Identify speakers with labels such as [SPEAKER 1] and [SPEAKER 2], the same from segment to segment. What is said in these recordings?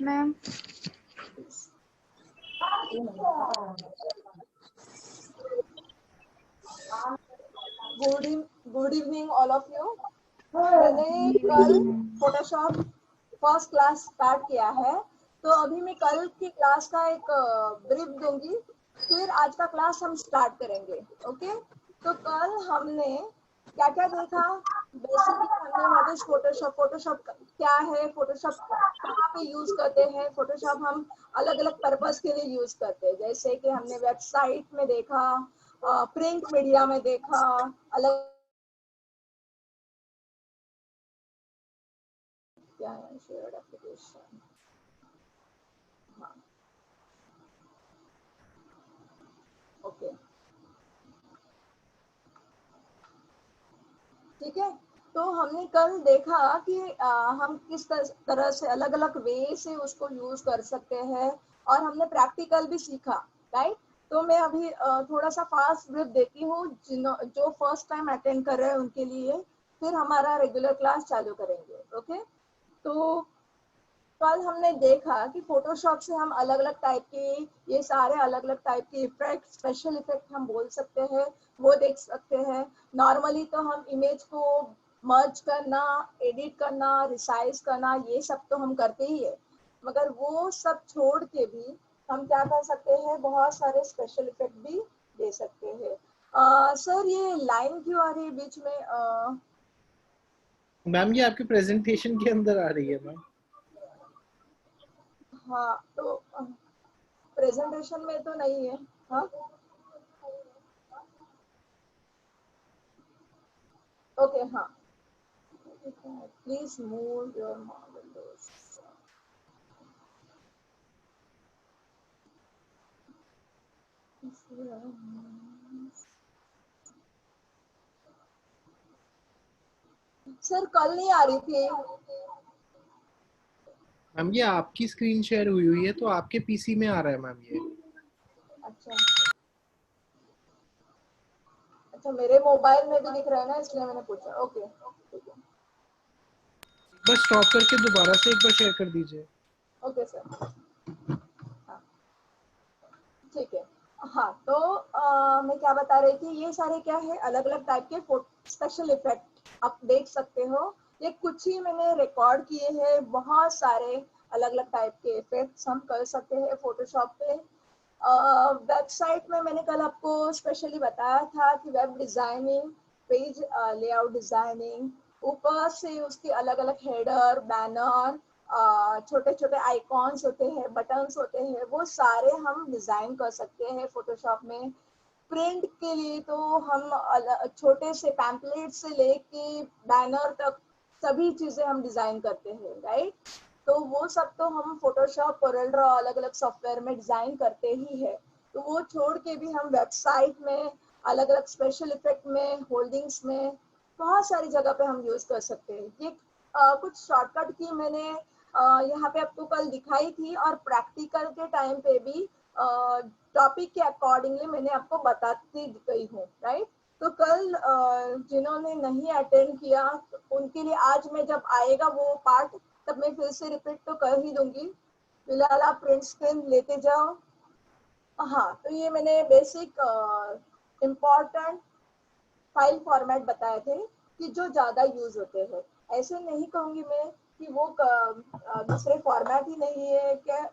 [SPEAKER 1] Ma'am.
[SPEAKER 2] Good evening all of you. मैंने कल Photoshop first class start किया है, तो अभी मैं कल की क्लास का एक ब्रीफ दूंगी, फिर आज का क्लास हम स्टार्ट करेंगे। ओके, तो कल हमने क्या क्या देखा। बेसिकली हमने व्हाट इज फोटोशॉप, फोटोशॉप क्या है, फोटोशॉप कहाँ पे यूज करते हैं। फोटोशॉप हम अलग अलग पर्पस के लिए यूज करते हैं, जैसे कि हमने वेबसाइट में देखा, प्रिंट मीडिया में देखा, अलग क्या है शेयर्ड एप्लीकेशन। हाँ, ओके, ठीक है। तो हमने कल देखा कि हम किस तरह से अलग अलग वे से उसको यूज कर सकते हैं, और हमने प्रैक्टिकल भी सीखा, राइट। तो मैं अभी थोड़ा सा फास्ट ब्रीफ देती हूँ जो फर्स्ट टाइम अटेंड कर रहे हैं उनके लिए, फिर हमारा रेगुलर क्लास चालू करेंगे। ओके, तो कल हमने देखा कि फोटोशॉप से हम अलग अलग टाइप के, ये सारे अलग अलग टाइप के इफेक्ट, स्पेशल इफेक्ट हम बोल सकते हैं, वो देख सकते हैं। नॉर्मली तो हम इमेज को मर्ज करना, एडिट करना, रिसाइज करना, ये सब तो हम करते ही है, मगर वो सब छोड़ के भी हम क्या कर सकते हैं, बहुत सारे स्पेशल इफेक्ट भी दे सकते हैं। सर ये लाइन क्यों आ रही है बीच में?
[SPEAKER 3] मैम ये आपके प्रेजेंटेशन के अंदर आ रही है मैम।
[SPEAKER 2] हाँ, तो प्रेजेंटेशन में तो नहीं है। हाँ, ओके, हाँ, please move your Windows. Sir कल नहीं आ रही थी।
[SPEAKER 3] मैम ये आपकी स्क्रीन शेयर हुई हुई है तो आपके पीसी में आ रहा है मैम ये।
[SPEAKER 2] अच्छा अच्छा, मेरे मोबाइल में भी दिख रहा है ना, इसलिए मैंने पूछा। ओके, ठीक है,
[SPEAKER 3] बस स्टॉप करके दोबारा से एक बार शेयर कर दीजिए।
[SPEAKER 2] ओके सर, हाँ, ठीक है। हाँ, तो मैं क्या बता रही थी, ये सारे क्या है, अलग अलग टाइप के स्पेशल इफेक्ट आप देख सकते हो। ये कुछ ही मैंने रिकॉर्ड किए हैं, बहुत सारे अलग अलग टाइप के इफेक्ट्स हम कर सकते हैं फोटोशॉप पे। वेबसाइट में मैंने कल आपको स्पेशली बताया था कि web designing, page layout designing, ऊपर से उसके अलग अलग हेडर, बैनर, छोटे छोटे आइकॉन्स होते हैं, बटन्स होते हैं, वो सारे हम डिजाइन कर सकते हैं फोटोशॉप में। प्रिंट के लिए तो हम छोटे से पैम्पलेट से लेके बैनर तक सभी चीजें हम डिजाइन करते हैं, राइट। तो वो सब तो हम फोटोशॉप, कोरल ड्रॉ, अलग अलग सॉफ्टवेयर में डिजाइन करते ही है। तो वो छोड़ के भी हम वेबसाइट में, अलग अलग स्पेशल इफेक्ट में, होल्डिंग्स में, बहुत सारी जगह पे हम यूज कर सकते हैं। ये कुछ शॉर्टकट की मैंने यहाँ पे आपको कल दिखाई थी, और प्रैक्टिकल के टाइम पे भी टॉपिक के अकॉर्डिंगली मैंने आपको बताती गई हूँ, राइट। तो कल जिन्होंने नहीं अटेंड किया उनके लिए आज मैं जब आएगा वो पार्ट, तब मैं फिर से रिपीट तो कर ही दूंगी। फिलहाल आप प्रिंट स्क्रीन लेते जाओ। हाँ, तो ये मैंने बेसिक इम्पोर्टेंट फाइल फॉर्मेट बताए थे कि जो ज्यादा यूज होते हैं। ऐसे नहीं कहूंगी मैं कि वो दूसरे फॉर्मेट ही नहीं है, क्या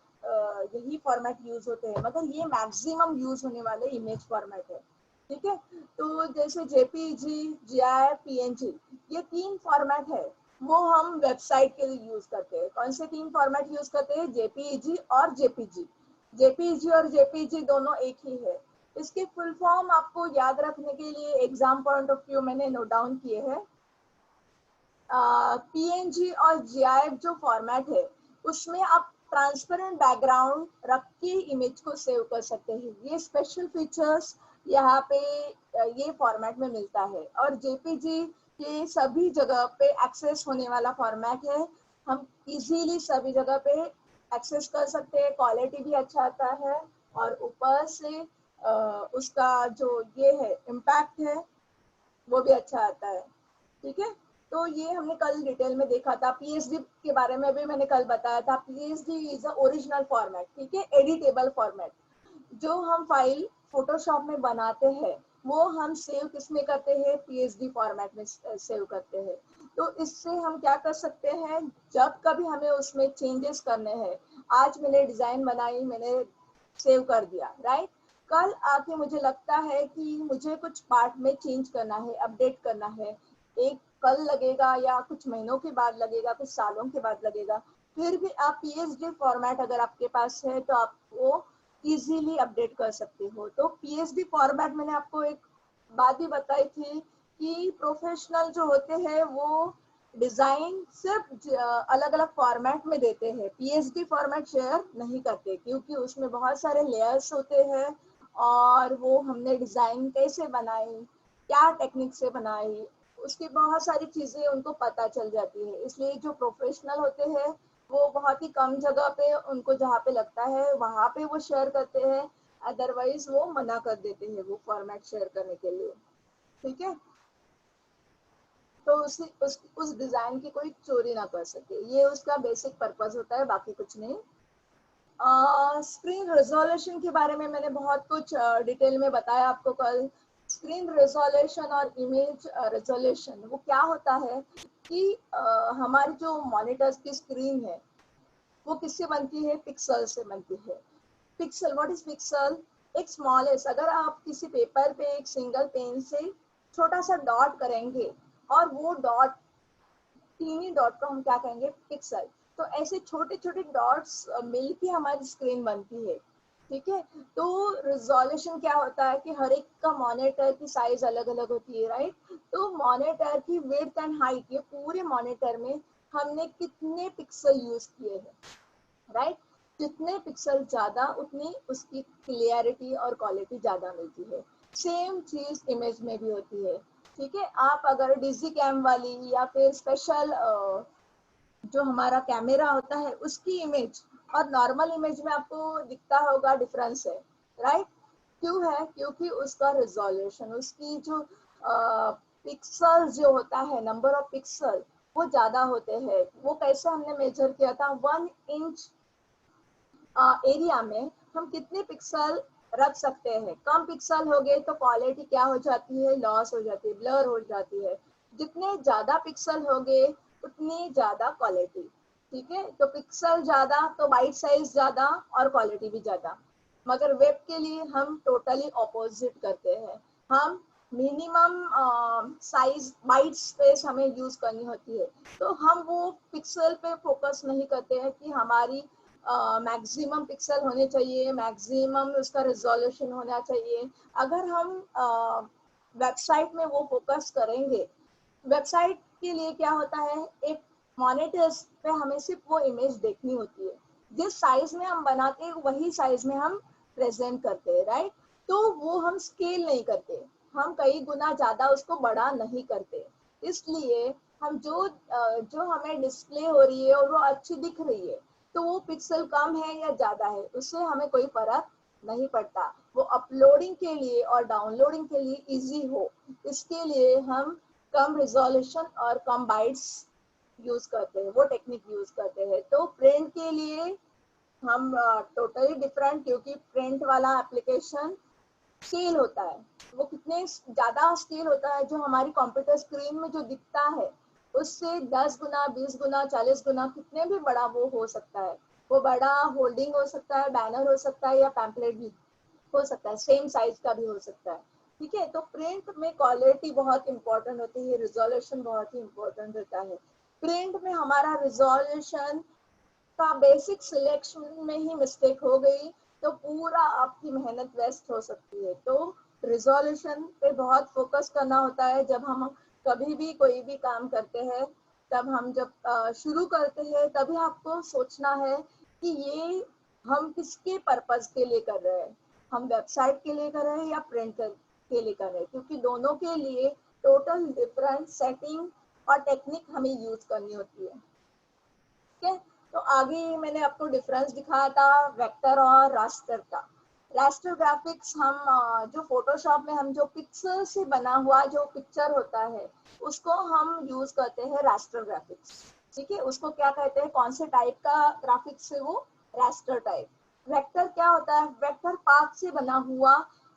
[SPEAKER 2] यही फॉर्मेट यूज होते हैं, मगर ये मैक्सिमम यूज होने वाले इमेज फॉर्मेट है, ठीक है। तो जैसे जेपीजी, जीआईएफ, पीएनजी, ये तीन फॉर्मेट है, वो हम वेबसाइट के लिए यूज करते हैं। कौन से तीन फॉर्मेट यूज करते हैं? जेपीजी और जेपीजी। जेपीजी और जेपीजी दोनों एक ही है। इसके फुल फॉर्म आपको याद रखने के लिए एग्जाम पॉइंट ऑफ व्यू मैंने नोट डाउन किए हैं। पीएनजी और जीआईएफ जो फॉर्मेट है, उसमें आप ट्रांसपेरेंट बैकग्राउंड रख के इमेज को सेव कर सकते हैं। ये स्पेशल फीचर्स यहाँ पे ये फॉर्मेट में मिलता है। और जेपीजी ये सभी जगह पे एक्सेस होने वाला फॉर्मेट है, हम इजीली सभी जगह पे एक्सेस कर सकते हैं, क्वालिटी भी अच्छा आता है, और ऊपर से उसका जो ये है इम्पैक्ट है वो भी अच्छा आता है, ठीक है। तो ये हमने कल डिटेल में देखा था। पीएसडी के बारे में भी मैंने कल बताया था। PSD is a original format, ठीक है, एडिटेबल फॉर्मेट। जो हम फाइल फोटोशॉप में बनाते हैं वो हम सेव किस में करते हैं, पीएसडी फॉर्मेट में सेव करते हैं। तो इससे हम क्या कर सकते हैं, जब कभी हमें उसमें चेंजेस करने हैं, आज मैंने डिजाइन बनाई, मैंने सेव कर दिया, राइट, कल आके मुझे लगता है कि मुझे कुछ पार्ट में चेंज करना है, अपडेट करना है, एक कल लगेगा या कुछ महीनों के बाद लगेगा, कुछ सालों के बाद लगेगा, फिर भी आप पीएसडी फॉर्मेट अगर आपके पास है तो आप वो इजीली अपडेट कर सकते हो। तो पीएसडी फॉर्मेट मैंने आपको एक बात भी बताई थी कि प्रोफेशनल जो होते हैं वो डिजाइन सिर्फ अलग अलग फॉर्मेट में देते हैं, पीएसडी फॉर्मेट शेयर नहीं करते, क्योंकि उसमें बहुत सारे लेयर्स होते हैं और वो हमने डिजाइन कैसे बनाई, क्या टेक्निक से बनाई, उसकी बहुत सारी चीजें उनको पता चल जाती है। इसलिए जो प्रोफेशनल होते हैं वो बहुत ही कम जगह पे उनको जहाँ पे लगता है वहां पे वो शेयर करते हैं, अदरवाइज वो मना कर देते हैं वो फॉर्मेट शेयर करने के लिए, ठीक है। तो उस डिजाइन की कोई चोरी ना कर सके, ये उसका बेसिक पर्पस होता है, बाकी कुछ नहीं। स्क्रीन रेजोल्यूशन के बारे में मैंने बहुत कुछ डिटेल में बताया आपको कल। स्क्रीन रेजोल्यूशन और इमेज रेजोल्यूशन वो क्या होता है कि हमारी जो मॉनिटर्स की स्क्रीन है वो किससे बनती है, पिक्सल से बनती है। पिक्सल, व्हाट इज पिक्सल, एक स्मॉलेस्ट, अगर आप किसी पेपर पे एक सिंगल पेन से छोटा सा डॉट करेंगे और वो डॉट, टीनी डॉट को हम क्या कहेंगे, पिक्सल। तो ऐसे छोटे छोटे डॉट्स मिलके हमारी स्क्रीन बनती है, ठीक है। तो रिजोल्यूशन क्या होता है कि हर एक का मॉनिटर की साइज अलग अलग होती है, राइट। तो मॉनिटर की विड्थ एंड हाइट, ये पूरे मॉनिटर में हमने कितने पिक्सल यूज किए हैं, राइट। जितने पिक्सल ज्यादा उतनी उसकी क्लियरिटी और क्वालिटी ज्यादा मिलती है। सेम चीज इमेज में भी होती है, ठीक है। आप अगर डिजी कैम वाली या फिर स्पेशल जो हमारा कैमरा होता है उसकी इमेज और नॉर्मल इमेज में आपको दिखता होगा डिफरेंस है, राइट। क्यों है, क्योंकि उसका रिजोल्यूशन, उसकी जो पिक्सल जो होता है, नंबर ऑफ पिक्सल वो ज्यादा होते हैं। वो कैसे हमने मेजर किया था, 1 इंच एरिया में हम कितने पिक्सल रख सकते हैं। कम पिक्सल हो गए तो क्वालिटी क्या हो जाती है, लॉस हो जाती है, ब्लर हो जाती है। जितने ज्यादा पिक्सल हो गए उतनी ज्यादा क्वालिटी, ठीक है। तो पिक्सल ज्यादा तो बाइट साइज ज्यादा और क्वालिटी भी ज्यादा। मगर वेब के लिए हम टोटली ऑपोजिट करते हैं। हम मिनिमम साइज बाइट स्पेस हमें यूज करनी होती है। तो हम वो पिक्सल पे फोकस नहीं करते हैं कि हमारी मैक्सिमम पिक्सल होने चाहिए, मैक्सिमम उसका रिजोल्यूशन होना चाहिए। अगर हम वेबसाइट में वो फोकस करेंगे, वेबसाइट के लिए क्या होता है, एक मॉनिटर्स पे हमें सिर्फ वो इमेज देखनी होती है, जिस साइज में हम बनाते हैं वही साइज में हम प्रेजेंट करते हैं, राइट। तो वो हम स्केल नहीं करते, हम कई गुना ज्यादा उसको बड़ा नहीं करते। इसलिए हम जो हमें डिस्प्ले हो रही है और वो अच्छी दिख रही है, तो वो पिक्सल कम है या ज्यादा है उससे हमें कोई फर्क नहीं पड़ता। वो अपलोडिंग के लिए और डाउनलोडिंग के लिए इजी हो, इसके लिए हम कम रिजोल्यूशन और कम बाइट्स यूज करते हैं, वो टेक्निक यूज करते हैं। तो प्रिंट के लिए हम टोटली डिफरेंट, क्योंकि प्रिंट वाला एप्लीकेशन स्केल होता है, वो कितने ज्यादा स्केल होता है, जो हमारी कंप्यूटर स्क्रीन में जो दिखता है उससे 10 गुना, 20 गुना, 40 गुना कितने भी बड़ा वो हो सकता है। वो बड़ा होल्डिंग हो सकता है, बैनर हो सकता है या पैम्पलेट भी हो सकता है, सेम साइज का भी हो सकता है, ठीक है। तो प्रिंट में क्वालिटी बहुत इंपॉर्टेंट होती है, रिजोल्यूशन बहुत ही इंपॉर्टेंट होता है। प्रिंट में हमारा रिजोल्यूशन का बेसिक सिलेक्शन में ही मिस्टेक हो गई तो पूरा आपकी मेहनत वेस्ट हो सकती है। तो रिजोल्यूशन पे बहुत फोकस करना होता है जब हम कभी भी कोई भी काम करते हैं। तब हम जब शुरू करते हैं तभी आपको सोचना है कि ये हम किसके पर्पस के लिए कर रहे हैं, हम वेबसाइट के लिए कर रहे हैं या प्रिंट के लिए कर रहे हैं, क्योंकि दोनों के लिए टोटल डिफरेंट सेटिंग और टेक्निक हमें यूज करनी होती है, ठीक है। तो आगे मैंने आपको डिफरेंस दिखाया था वेक्टर और रास्टर का। रास्टर ग्राफिक्स हम जो फोटोशॉप में हम जो पिक्सल से बना हुआ जो पिक्चर होता है उसको हम यूज करते हैं रास्टर ग्राफिक्स। ठीक है, उसको क्या कहते हैं, कौन से टाइप का ग्राफिक्स है वो, रास्टर टाइप। वेक्टर क्या होता है, वेक्टर पाथ से बना हुआ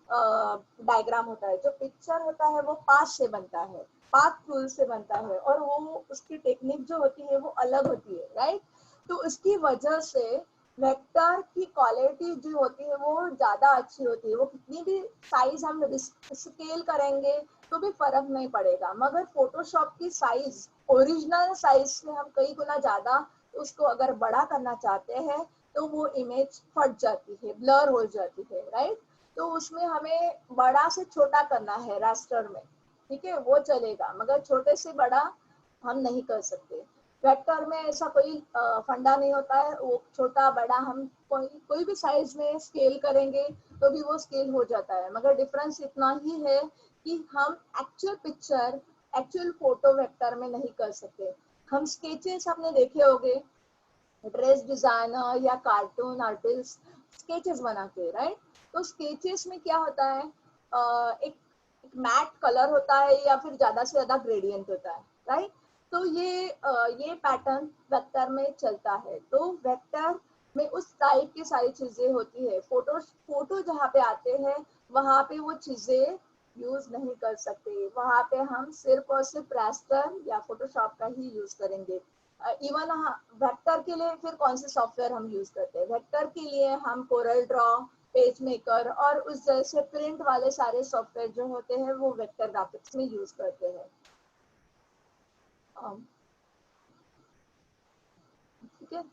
[SPEAKER 2] डायग्राम होता है। जो पिक्चर होता है वो पाथ से बनता है, पाथ टूल से बनता है, और वो उसकी टेक्निक जो होती है वो अलग होती है, राइट। तो उसकी वजह से वेक्टर की क्वालिटी जो होती है वो ज्यादा अच्छी होती है। वो कितनी भी साइज हम स्केल करेंगे तो भी फर्क नहीं पड़ेगा, मगर फोटोशॉप की साइज ओरिजिनल साइज से हम कई गुना ज्यादा उसको अगर बड़ा करना चाहते हैं तो वो इमेज फट जाती है, ब्लर हो जाती है, राइट। तो उसमें हमें बड़ा से छोटा करना है रास्टर में, ठीक है, वो चलेगा, मगर छोटे से बड़ा हम नहीं कर सकते। वेक्टर में ऐसा कोई फंडा नहीं होता है, वो छोटा बड़ा हम कोई भी साइज में स्केल करेंगे तो भी वो स्केल हो जाता है। मगर डिफरेंस इतना ही है कि हम actual picture, actual photo vector में नहीं कर सकते। हम स्केचेस आपने देखे होंगे, ड्रेस डिजाइनर या कार्टून आर्टिस्ट स्केचेस बनाते हैं, राइट। तो स्केचेस में क्या होता है, एक मैट कलर होता है या फिर ज्यादा से ज्यादा ग्रेडियंट होता है, राइट। तो ये पैटर्न वेक्टर में चलता है। तो वेक्टर में उस टाइप की सारी चीजें होती है। फोटो जहाँ पे आते हैं वहां पे वो चीजें यूज नहीं कर सकते, वहां पे हम सिर्फ और सिर्फ रास्टर या फोटोशॉप का ही यूज करेंगे। इवन वेक्टर के लिए फिर कौन से सॉफ्टवेयर हम यूज करते हैं, वेक्टर के लिए हम कोरल ड्रॉ, पेज मेकर और उस जैसे प्रिंट वाले सारे सॉफ्टवेयर जो होते हैं वो वेक्टर ग्राफिक्स में यूज करते हैं। ठीक है,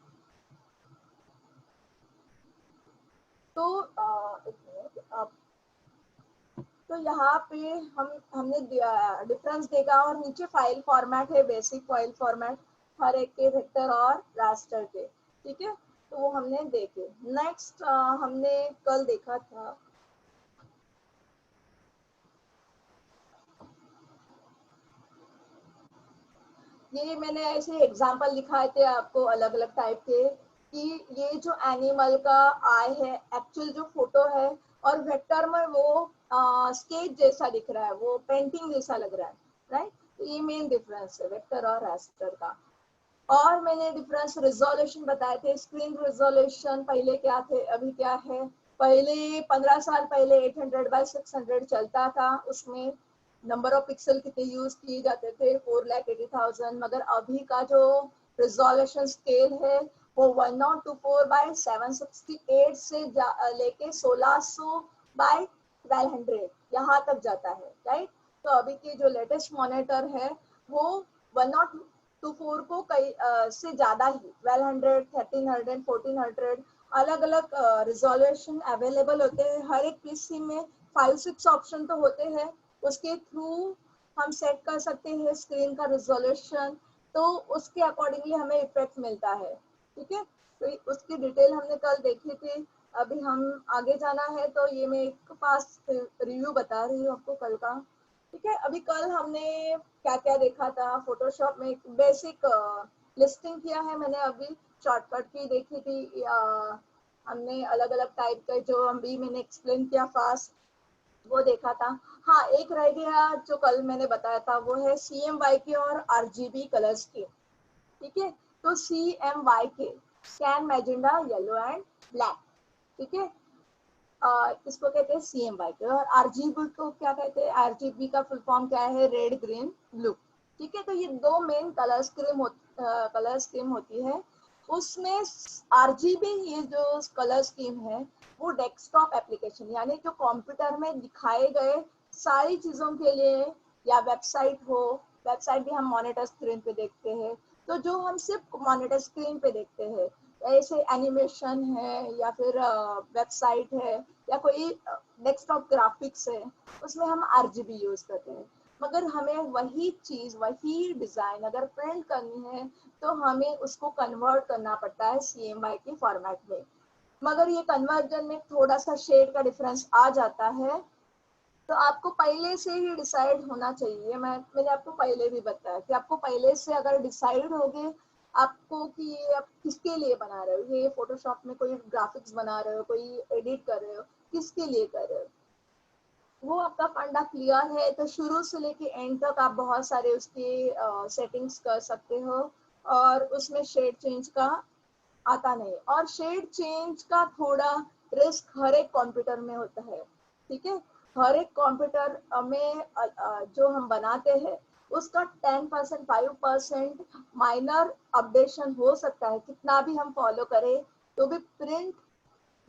[SPEAKER 2] तो एक मिनट, तो यहाँ पे हमने डिफरेंस देखा, और नीचे फाइल फॉर्मेट है, बेसिक फाइल फॉर्मेट हर एक के, वेक्टर और रास्टर के, ठीक है। तो वो हमने देखे। नेक्स्ट हमने कल देखा था, ये मैंने ऐसे एग्जांपल दिखाए थे आपको अलग अलग टाइप के, कि ये जो एनिमल का आई है एक्चुअल जो फोटो है, और वेक्टर में वो स्केच जैसा दिख रहा है, वो पेंटिंग जैसा लग रहा है, राइट। तो ये मेन डिफरेंस है वेक्टर और रास्टर का। और मैंने डिफरेंस रिजोल्यूशन बताए थे, स्क्रीन रिजोल्यूशन पहले क्या थे अभी क्या है। पहले 15 साल पहले 800 बाय 600 चलता था, उसमें नंबर ऑफ पिक्सल कितने यूज किए जाते थे, 4,80,000। मगर अभी का जो रिजोल्यूशन स्केल है वो 1024 बाय 768 से लेके 1600 बाय 1200 यहाँ तक जाता है, राइट। तो अभी के जो लेटेस्ट मॉनिटर है वो 1024 को कई से ज्यादा ही 1200, 1300, 1400 अलग अलग रिजोल्यूशन अवेलेबल होते हैं हर एक पीसी में। 5-6 ऑप्शन तो होते हैं, उसके थ्रू हम सेट कर सकते हैं स्क्रीन का रिजोल्यूशन, तो उसके अकॉर्डिंगली हमें इफेक्ट मिलता है, ठीक है। तो उसकी डिटेल हमने कल देखी थी। अभी हम आगे जाना है, तो ये मैं एक फास्ट रिव्यू बता रही हूँ आपको कल का, ठीक है। अभी कल हमने क्या क्या देखा था, फोटोशॉप में बेसिक लिस्टिंग किया है मैंने, अभी शॉर्टकट की देखी थी, हमने अलग अलग टाइप का जो अभी मैंने एक्सप्लेन किया फास्ट वो देखा था। हाँ, एक रह गया जो कल मैंने बताया था, वो है CMYK और RGB कलर स्कीम, ठीक है। तो CMYK, can मैजेंडा yellow and black, ठीक है। इसको कहते हैं CMYK। और RGB को क्या कहते हैं, RGB का फुल फॉर्म क्या है, रेड ग्रीन ब्लू, ठीक है। तो ये दो मेन कलर स्कीम होती है। उसमें RGB, ये जो कलर स्कीम है वो डेस्कटॉप एप्लीकेशन यानी जो कंप्यूटर में दिखाए गए सारी चीजों के लिए, या वेबसाइट हो, वेबसाइट भी हम मॉनिटर स्क्रीन पे देखते हैं, तो जो हम सिर्फ मॉनिटर स्क्रीन पे देखते हैं, ऐसे एनिमेशन है या फिर वेबसाइट है या कोई डेस्कटॉप ग्राफिक्स है, उसमें हम RGB यूज करते हैं। मगर हमें वही चीज, वही डिजाइन अगर प्रिंट करनी है तो हमें उसको कन्वर्ट करना पड़ता है CMYK फॉर्मेट में। मगर ये कन्वर्जन में थोड़ा सा शेड का डिफरेंस आ जाता है, तो आपको पहले से ही डिसाइड होना चाहिए। मैंने आपको पहले भी बताया कि आपको पहले से अगर डिसाइड होगे आपको कि ये आप किसके लिए बना रहे हो, ये फोटोशॉप में कोई ग्राफिक्स बना रहे हो, कोई एडिट कर रहे हो, किसके लिए कर रहे हो, वो आपका फंडा क्लियर है तो शुरू से लेके एंड तक आप बहुत सारे उसके सेटिंग्स कर सकते हो। और उसमें शेड चेंज का आता नहीं, और शेड चेंज का थोड़ा रिस्क हर एक कंप्यूटर में होता है, ठीक है। हर एक कंप्यूटर में जो हम बनाते हैं उसका 10% 5% माइनर अपडेशन हो सकता है, कितना भी हम फॉलो करें तो भी प्रिंट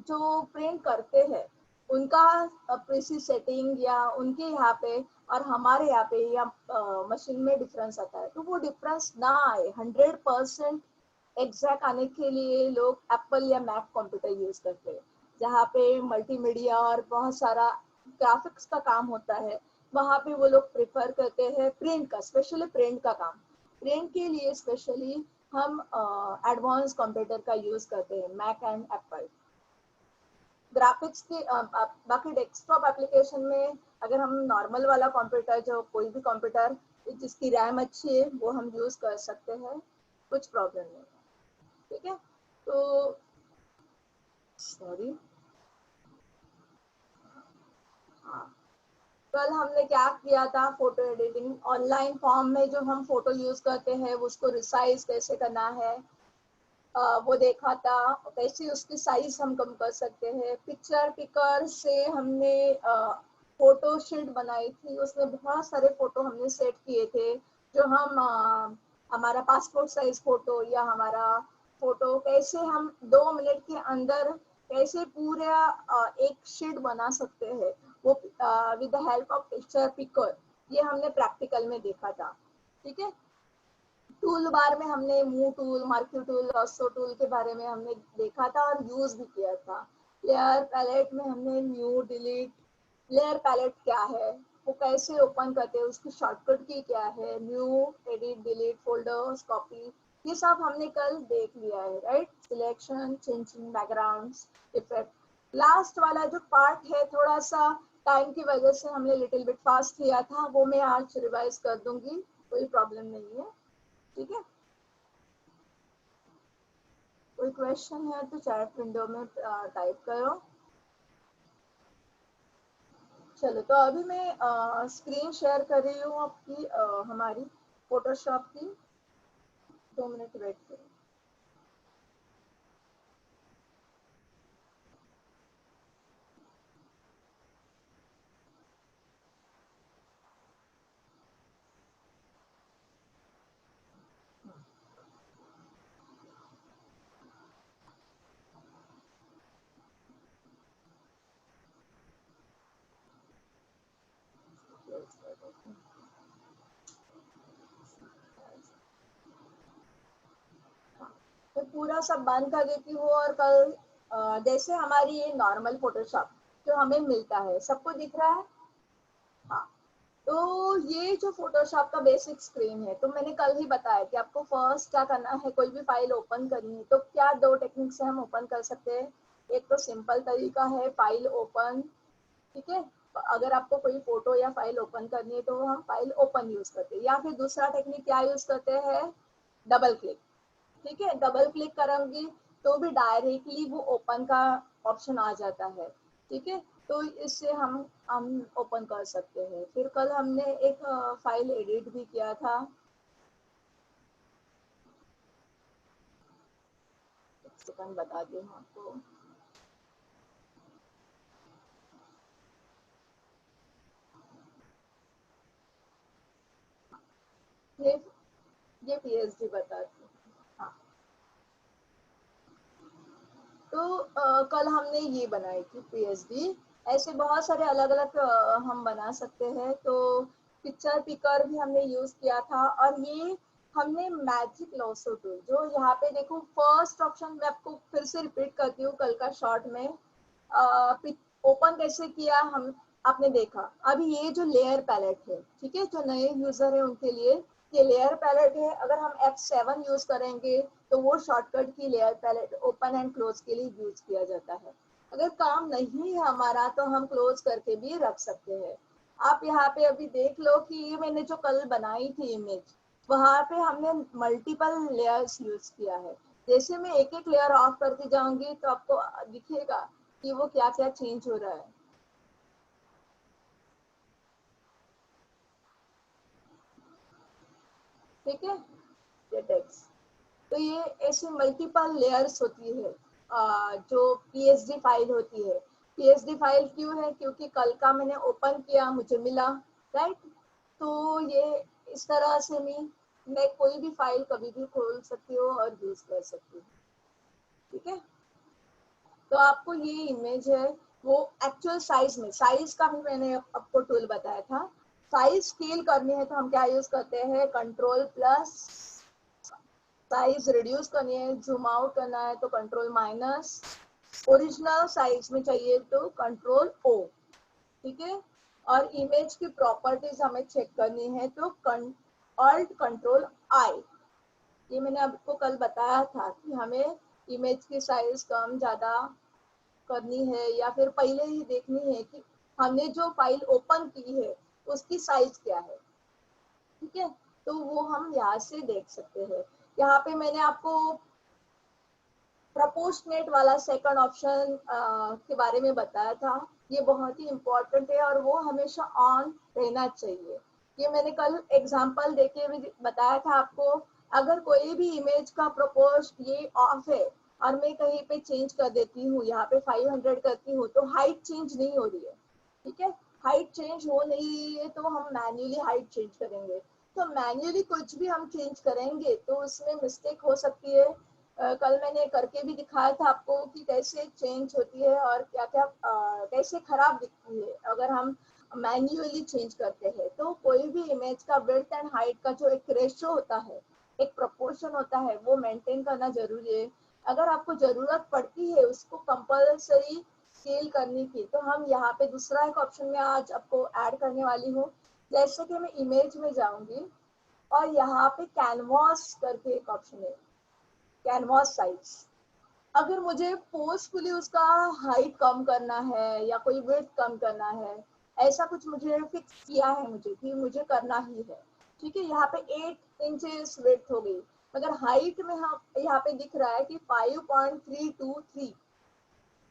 [SPEAKER 2] जो प्रिंट करते हैं उनका प्रीसी सेटिंग या उनके यहाँ पे और हमारे यहाँ पे या मशीन में डिफरेंस आता है, तो वो डिफरेंस ना आए 100% एग्जैक्ट आने के लिए लोग एप्पल या मैक कंप्यूटर यूज करते हैं, जहाँ पे मल्टीमीडिया और बहुत सारा ग्राफिक्स का काम होता है। वहाँ पे वो लोग प्रेफर करते हैं प्रिंट का, स्पेशली प्रिंट का काम। प्रिंट के लिए स्पेशली हम एडवांस कंप्यूटर का यूज करते हैं, मैक एंड एप्पल। ग्राफिक्स के बाकी डेस्कटॉप एप्लीकेशन में अगर हम नॉर्मल वाला कंप्यूटर, जो कोई भी कंप्यूटर जिसकी रैम अच्छी है वो हम यूज कर सकते हैं, कुछ प्रॉब्लम नहीं है, ठीक है। तो सॉरी, हाँ, कल हमने क्या किया था, फोटो एडिटिंग ऑनलाइन फॉर्म में जो हम फोटो यूज करते हैं उसको रिसाइज कैसे करना है, वो देखा था। कैसे उसकी साइज हम कम कर सकते हैं। पिक्चर पिकर से हमने फोटो शीट बनाई थी, उसमें बहुत सारे फोटो हमने सेट किए थे, जो हम हमारा पासपोर्ट साइज फोटो या हमारा फोटो कैसे हम 2 मिनट के अंदर कैसे पूरा एक शीट बना सकते हैं, वो with the help of picture picker, ये हमने प्रैक्टिकल में देखा था, ठीक है। टूल बार में हमने move tool, marquee tool, lasso tool के बारे में हमने देखा था और यूज भी किया था। लेयर पैलेट में हमने न्यू डिलीट, लेयर पैलेट क्या है, वो कैसे ओपन करते हैं, उसकी शॉर्टकट की क्या है, new, edit, delete, folders, copy, ये सब हमने कल देख लिया है, right. Selection, changing backgrounds, effect. Last वाला जो पार्ट है थोड़ा सा टाइम की वजह से हमने लिटिल बिट फास्ट किया था, वो मैं आज रिवाइज कर दूंगी, कोई प्रॉब्लम नहीं है, ठीक है। कोई क्वेश्चन है तो चैट विंडो में टाइप करो। चलो, तो अभी मैं स्क्रीन शेयर कर रही हूँ आपकी, हमारी फोटोशॉप की। 2 मिनट वेट करो। तो पूरा सब बंद कर देती हूँ और कल जैसे हमारी ये नॉर्मल फोटोशॉप जो हमें मिलता है, सबको दिख रहा है। हाँ, तो ये जो फोटोशॉप का बेसिक स्क्रीन है, तो मैंने कल ही बताया कि आपको फर्स्ट क्या करना है, कोई भी फाइल ओपन करनी है तो क्या 2 टेक्निक से हम ओपन कर सकते हैं। एक तो सिंपल तरीका है फाइल ओपन, ठीक है। अगर आपको कोई फोटो या फाइल ओपन करनी है तो हम फाइल ओपन यूज करते हैं, या फिर दूसरा टेक्निक क्या यूज करते हैं, डबल क्लिक, ठीक है। डबल क्लिक करूंगी तो भी डायरेक्टली वो ओपन का ऑप्शन आ जाता है, ठीक है। तो इससे हम ओपन कर सकते हैं। फिर कल हमने एक फाइल एडिट भी किया था, एक सेकंड बताती हूँ आपको। ये ये पीएचडी बताती हूँ। हाँ, तो कल हमने ये बनाई थी पीएचडी। ऐसे बहुत सारे अलग अलग हम बना सकते हैं। तो पिक्चर पिकर भी हमने यूज किया था, और ये हमने मैजिक लॉसो टूल, जो यहाँ पे देखो फर्स्ट ऑप्शन मैं आपको फिर से रिपीट करती हूँ कल का शॉर्ट में। ओपन कैसे किया हम आपने देखा। अभी ये जो लेयर पैलेट है, ठीक है, जो नए यूजर है उनके लिए ये लेयर पैलेट है। अगर हम F7 यूज करेंगे तो वो शॉर्टकट की layer palette open and close के लिए यूज किया जाता है। अगर काम नहीं है हमारा तो हम क्लोज करके भी रख सकते हैं। आप यहाँ पे अभी देख लो कि ये मैंने जो कल बनाई थी इमेज, वहां पे हमने मल्टीपल लेयर्स यूज किया है। जैसे मैं एक एक लेयर ऑफ करके जाऊंगी तो आपको दिखेगा कि वो क्या क्या चेंज हो रहा है। ठीक है, ये टेक्स्ट, तो ये ऐसे मल्टीपल लेयर्स होती है। जो पीएसडी फाइल होती है, पीएसडी फाइल क्यों है, क्योंकि कल का मैंने ओपन किया, मुझे मिला, राइट। तो ये इस तरह से मैं कोई भी फाइल कभी भी खोल सकती हूँ और यूज कर सकती हूँ। ठीक है, तो आपको ये इमेज है वो एक्चुअल साइज में, साइज का भी मैंने आपको टूल बताया था। साइज स्केल करनी है तो हम क्या यूज करते हैं, कंट्रोल प्लस। साइज रिड्यूस करनी है, जूम आउट करना है तो कंट्रोल माइनस। ओरिजिनल साइज में चाहिए तो कंट्रोल ओ। ठीक है, और इमेज की प्रॉपर्टीज हमें चेक करनी है तो ऑल्ट कंट्रोल आई। ये मैंने आपको कल बताया था कि हमें इमेज की साइज कम ज्यादा करनी है या फिर पहले ही देखनी है कि हमने जो फाइल ओपन की है उसकी साइज क्या है। ठीक है, तो वो हम यहाँ से देख सकते हैं। यहाँ पे मैंने आपको प्रपोर्शनेट वाला सेकंड ऑप्शन के बारे में बताया था। ये बहुत ही इम्पोर्टेंट है और वो हमेशा ऑन रहना चाहिए। ये मैंने कल एग्जांपल देके भी बताया था आपको। अगर कोई भी इमेज का प्रपोज ये ऑफ है और मैं कहीं पे चेंज कर देती हूँ, यहाँ पे 500 करती हूँ, तो हाइट चेंज नहीं हो रही है। ठीक है, हाइट चेंज हो नहीं रही है तो हम मैन्युअली हाइट चेंज करेंगे। तो मैन्युअली कुछ भी हम चेंज करेंगे तो उसमें मिस्टेक हो सकती है। कल मैंने करके भी दिखाया था आपको कि कैसे चेंज होती है और क्या क्या कैसे खराब दिखती है अगर हम मैन्युअली चेंज करते हैं। तो कोई भी इमेज का विड्थ एंड हाइट का जो एक रेशियो होता है, एक प्रोपोर्शन होता है, वो मेंटेन करना जरूरी है। अगर आपको जरूरत पड़ती है उसको कंपल्सरी स्केल करने की, तो हम यहाँ पे दूसरा एक ऑप्शन में आज आपको ऐड करने वाली हूँ। जैसे कि मैं इमेज में जाऊंगी और यहाँ पे कैनवास करके एक ऑप्शन है, कैनवास साइज। अगर मुझे फोर्सफुली उसका हाइट कम करना है या कोई विड्थ कम करना है, ऐसा कुछ मुझे फिक्स किया है मुझे कि मुझे करना ही है। ठीक है, यहाँ पे 8 इंचेस विड्थ हो गई, मगर हाइट में हम यहाँ पे दिख रहा है कि 5.323।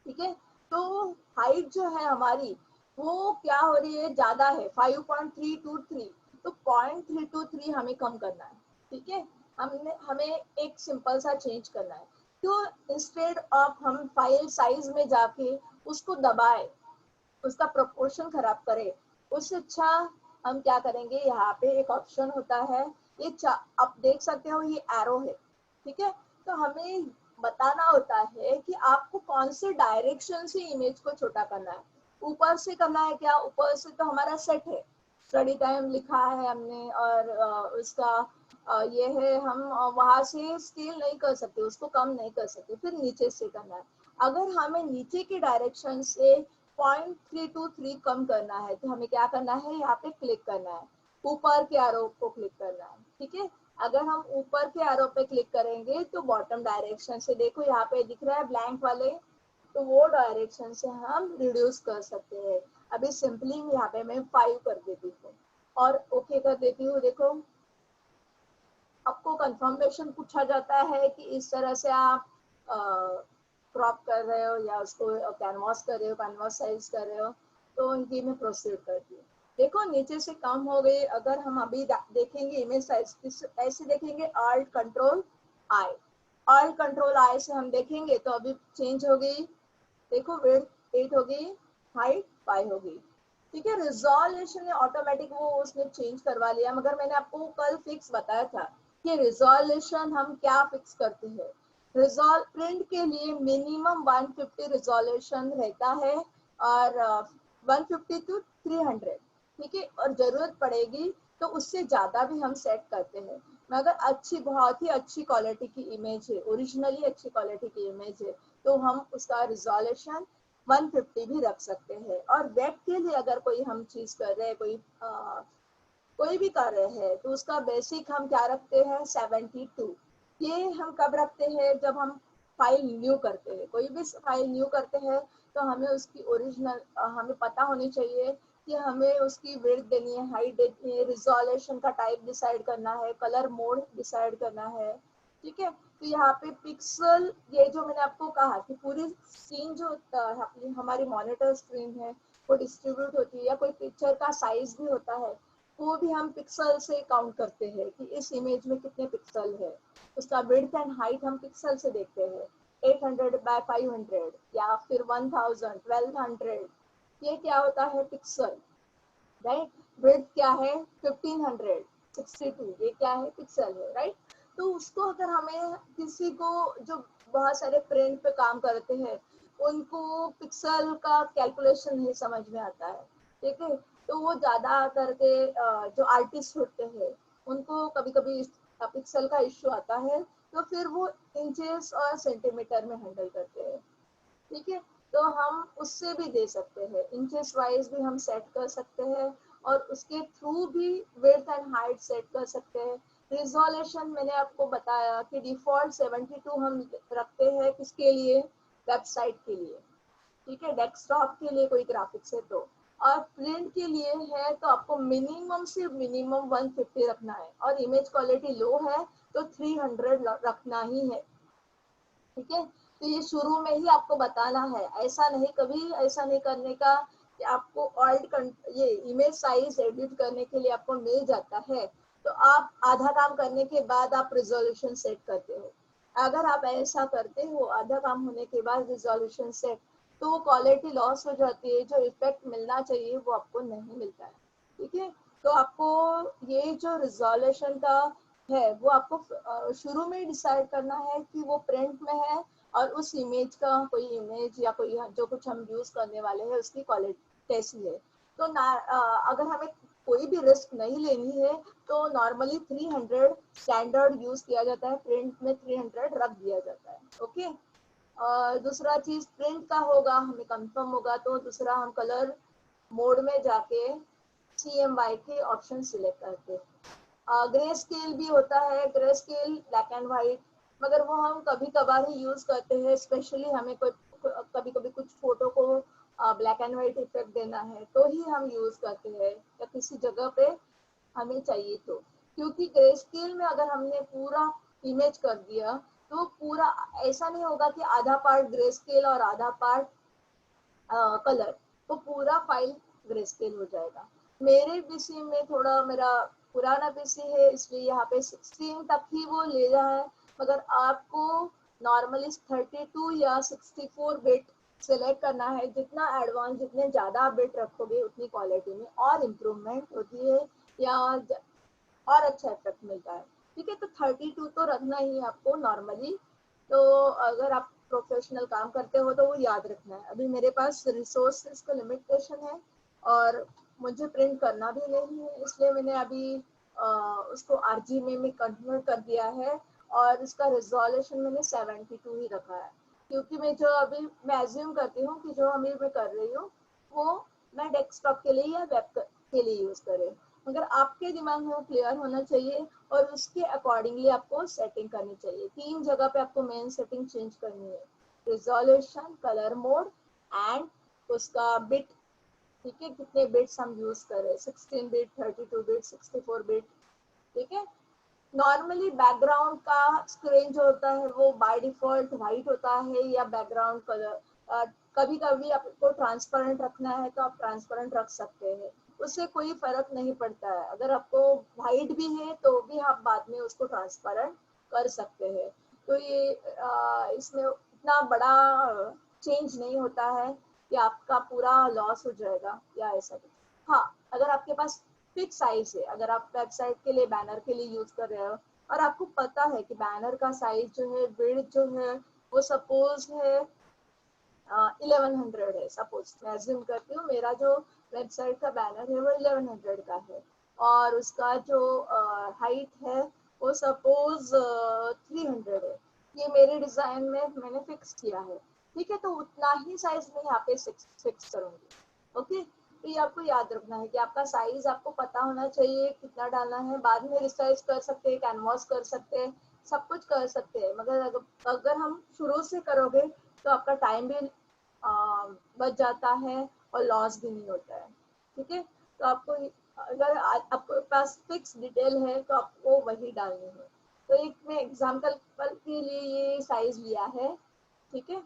[SPEAKER 2] ठीक है, तो हाइट जो है हमारी वो क्या हो रही है, ज्यादा है 5.323। तो 0.323 हमें कम करना है। ठीक है, हमें एक सिंपल सा चेंज करना है। तो इंस्टेड ऑफ हम फाइल साइज में जाके उसको दबाए, उसका प्रोपोर्शन खराब करे, उससे अच्छा हम क्या करेंगे, यहाँ पे एक ऑप्शन होता है, ये आप देख सकते हो, ये एरो है। ठीक है, तो हमें बताना होता है कि आपको कौन से डायरेक्शन से इमेज को छोटा करना है। ऊपर से करना है क्या, ऊपर से तो हमारा सेट है, स्टडी टाइम लिखा है हमने और उसका ये है, हम वहां से स्केल नहीं कर सकते, उसको कम नहीं कर सकते, फिर नीचे से करना है। अगर हमें नीचे की डायरेक्शन से 0.323 कम करना है तो हमें क्या करना है, यहाँ पे क्लिक करना है, ऊपर के एरो को क्लिक करना है। ठीक है, अगर हम ऊपर के एरो पे क्लिक करेंगे तो बॉटम डायरेक्शन से, देखो यहाँ पे दिख रहा है ब्लैंक वाले, तो वो डायरेक्शन से हम रिड्यूस कर सकते हैं। अभी सिंपली यहाँ पे मैं 5 कर देती हूँ और ओके कर देती हूँ। देखो, आपको कंफर्मेशन पूछा जाता है कि इस तरह से आप क्रॉप कर रहे हो या उसको कैनवास कर रहे हो, कैनवास साइज कर रहे हो, तो ये मैं प्रोसीड करती हूँ। देखो नीचे से कम हो गई। अगर हम अभी देखेंगे इमेज साइज ऐसे देखेंगे, alt control I, alt control I से हम देखेंगे तो अभी चेंज हो गई। देखो विड्थ 8 हो गई, हाइट 5 हो गई। ठीक है, रिजोल्यूशन ऑटोमेटिक वो उसने चेंज करवा लिया, मगर मैंने आपको कल फिक्स बताया था कि रिजोल्यूशन हम क्या फिक्स करते हैं। रिजोल्व प्रिंट के लिए मिनिमम 150 रिजोल्यूशन रहता है और 150 to 300। ठीक है, और जरूरत पड़ेगी तो उससे ज्यादा भी हम सेट करते हैं। मगर अच्छी, बहुत ही अच्छी क्वालिटी की इमेज है, ओरिजिनली अच्छी क्वालिटी की इमेज है, तो हम उसका रिजोल्यूशन 150 भी रख सकते हैं। और वेब के लिए अगर कोई हम चीज कर रहे हैं, कोई भी कर रहे हैं, तो उसका बेसिक हम क्या रखते हैं, 72। ये हम कब रखते हैं, जब हम फाइल न्यू करते हैं, कोई भी फाइल न्यू करते हैं तो हमें उसकी ओरिजिनल हमें पता होनी चाहिए कि हमें उसकी विड्थ देनी है, हाइट देनी है, रिजोल्यूशन का टाइप डिसाइड करना है, कलर मोड डिसाइड करना है, ठीक है। तो यहाँ पे पिक्सल, ये जो मैंने आपको कहा कि पूरी स्क्रीन जो हमारी मॉनिटर स्क्रीन है वो डिस्ट्रीब्यूट होती है, या कोई पिक्चर का साइज भी होता है वो भी हम पिक्सल से काउंट करते हैं कि इस इमेज में कितने पिक्सल है। उसका विड्थ एंड हाइट हम पिक्सल से देखते हैं, 800 बाय 500 या फिर 1000 1200, ये क्या होता है पिक्सल, राइट। विड्थ क्या है 1562, ये क्या है पिक्सल है, राइट। तो उसको अगर हमें किसी को जो बहुत सारे प्रिंट पे काम करते हैं उनको पिक्सल का कैलकुलेशन नहीं समझ में आता है, ठीक है। तो वो ज्यादा करके जो आर्टिस्ट होते हैं उनको कभी कभी पिक्सल का इश्यू आता है, तो फिर वो इंचेस और सेंटीमीटर में हैंडल करते हैं, ठीक है। तो हम उससे भी दे सकते हैं, इंचेस वाइज भी हम सेट कर सकते हैं और उसके थ्रू भी विड्थ एंड हाइट सेट कर सकते हैं। रिजोल्यूशन मैंने आपको बताया कि डिफॉल्ट 72 हम रखते हैं किसके लिए, वेबसाइट के लिए, ठीक है, डेस्कटॉप के लिए कोई ग्राफिक्स है तो। और प्रिंट के लिए है तो आपको मिनिमम से मिनिमम 150 रखना है, और इमेज क्वालिटी लो है तो 300 रखना ही है, ठीक है। तो ये शुरू में ही आपको बताना है, ऐसा नहीं, कभी ऐसा नहीं करने का कि आपको ऑल्ट ये इमेज साइज एडिट करने के लिए आपको मिल जाता है तो आप आधा काम करने के बाद आप रिजोल्यूशन सेट करते हो। अगर आप ऐसा करते हो आधा काम होने के बाद रिजोल्यूशन सेट, तो वो क्वालिटी लॉस हो जाती है, जो इफेक्ट मिलना चाहिए वो आपको नहीं मिलता है, ठीक है। तो आपको ये जो रिजोल्यूशन का है वो आपको शुरू में डिसाइड करना है कि वो प्रिंट में है और उस इमेज का कोई इमेज या कोई जो कुछ हम यूज करने वाले हैं उसकी क्वालिटी कैसी है। तो अगर हमें कोई भी रिस्क नहीं लेनी है तो नॉर्मली 300 स्टैंडर्ड यूज किया जाता है, प्रिंट में 300 रख दिया जाता है, ओके। और दूसरा चीज प्रिंट का होगा, हमें कंफर्म होगा तो दूसरा हम कलर मोड में जाके CMY के ऑप्शन सिलेक्ट करते हैं। ग्रे स्केल भी होता है, grey scale black and white, मगर वो हम कभी कभार ही यूज करते हैं, स्पेशली हमें कोई कभी कभी कुछ फोटो को ब्लैक एंड व्हाइट इफेक्ट देना है तो ही हम यूज करते हैं, या किसी जगह पे हमें चाहिए तो। क्योंकि ग्रे स्केल में अगर हमने पूरा इमेज कर दिया तो पूरा ऐसा नहीं होगा कि आधा पार्ट ग्रे स्केल और आधा पार्ट कलर, तो पूरा फाइल ग्रे स्केल हो जाएगा। मेरे पीसी में थोड़ा मेरा पुराना पीसी है इसलिए यहाँ पे 16 तक ही वो ले रहा है, मगर आपको नॉर्मली 32 या 64 बिट सिलेक्ट करना है। जितना एडवांस, जितने ज्यादा बिट रखोगे उतनी क्वालिटी में और इम्प्रूवमेंट होती है या और अच्छा इफेक्ट मिलता है, ठीक है। तो 32 तो रखना ही है आपको नॉर्मली, तो अगर आप प्रोफेशनल काम करते हो तो वो याद रखना है। अभी मेरे पास रिसोर्सेज का लिमिटेशन है और मुझे प्रिंट करना भी नहीं है, इसलिए मैंने अभी उसको RGB में कन्वर्ट कर दिया है और इसका रिजोल्यूशन मैंने 72 ही रखा है, क्योंकि मैं जो अभी मैं एज्यूम करती हूँ कि जो अभी मैं कर रही हूँ वो मैं डेस्कटॉप के लिए या वेब के लिए यूज करें, मगर आपके दिमाग में वो क्लियर होना चाहिए और उसके अकॉर्डिंगली आपको सेटिंग करनी चाहिए। 3 जगह पे आपको मेन सेटिंग चेंज करनी है, रिजोल्यूशन, कलर मोड एंड उसका बिट, ठीक है, कितने बिट्स हम यूज कर रहे हैं, 16 बिट, 32 बिट, 64 बिट, ठीक है। नॉर्मली बैकग्राउंड का स्क्रीन जो होता है वो बाय डिफॉल्ट वाइट होता है या बैकग्राउंड कलर, कभी कभी आपको ट्रांसपेरेंट रखना है तो आप ट्रांसपेरेंट रख सकते हैं, उससे कोई फर्क नहीं पड़ता है। अगर आपको वाइट भी है तो भी आप बाद में उसको ट्रांसपेरेंट कर सकते हैं। तो ये इसमें इतना बड़ा चेंज नहीं होता है कि आपका पूरा लॉस हो जाएगा या ऐसा कुछ। हाँ, अगर आपके पास फिक्स साइज है, अगर आप वेबसाइट के लिए बैनर के लिए यूज कर रहे हो और आपको पता है कि बैनर का साइज जो है, विड्थ जो है वो सपोज है 1100 है, सपोज मैं अज्यूम करती हूँ मेरा जो वेबसाइट का बैनर है वो 1100 का है और उसका जो हाइट है वो सपोज 300 है, ये मेरे डिजाइन में मैंने फिक्स किया है, ठीक है। तो उतना ही साइज में यहाँ पे फिक्स करूंगी, ओके। तो ये आपको याद रखना है कि आपका साइज आपको पता होना चाहिए कितना डालना है, बाद में रिसाइज कर सकते हैं, कैनवास कर सकते हैं, सब कुछ कर सकते हैं, मगर अगर हम शुरू से करोगे तो आपका टाइम भी बच जाता है और लॉस भी नहीं होता है। ठीक है। तो आपको अगर आपके पास फिक्स डिटेल है तो आपको वही डालनी है। तो एक मैं एग्जाम्पल के लिए ये साइज लिया है, ठीक है।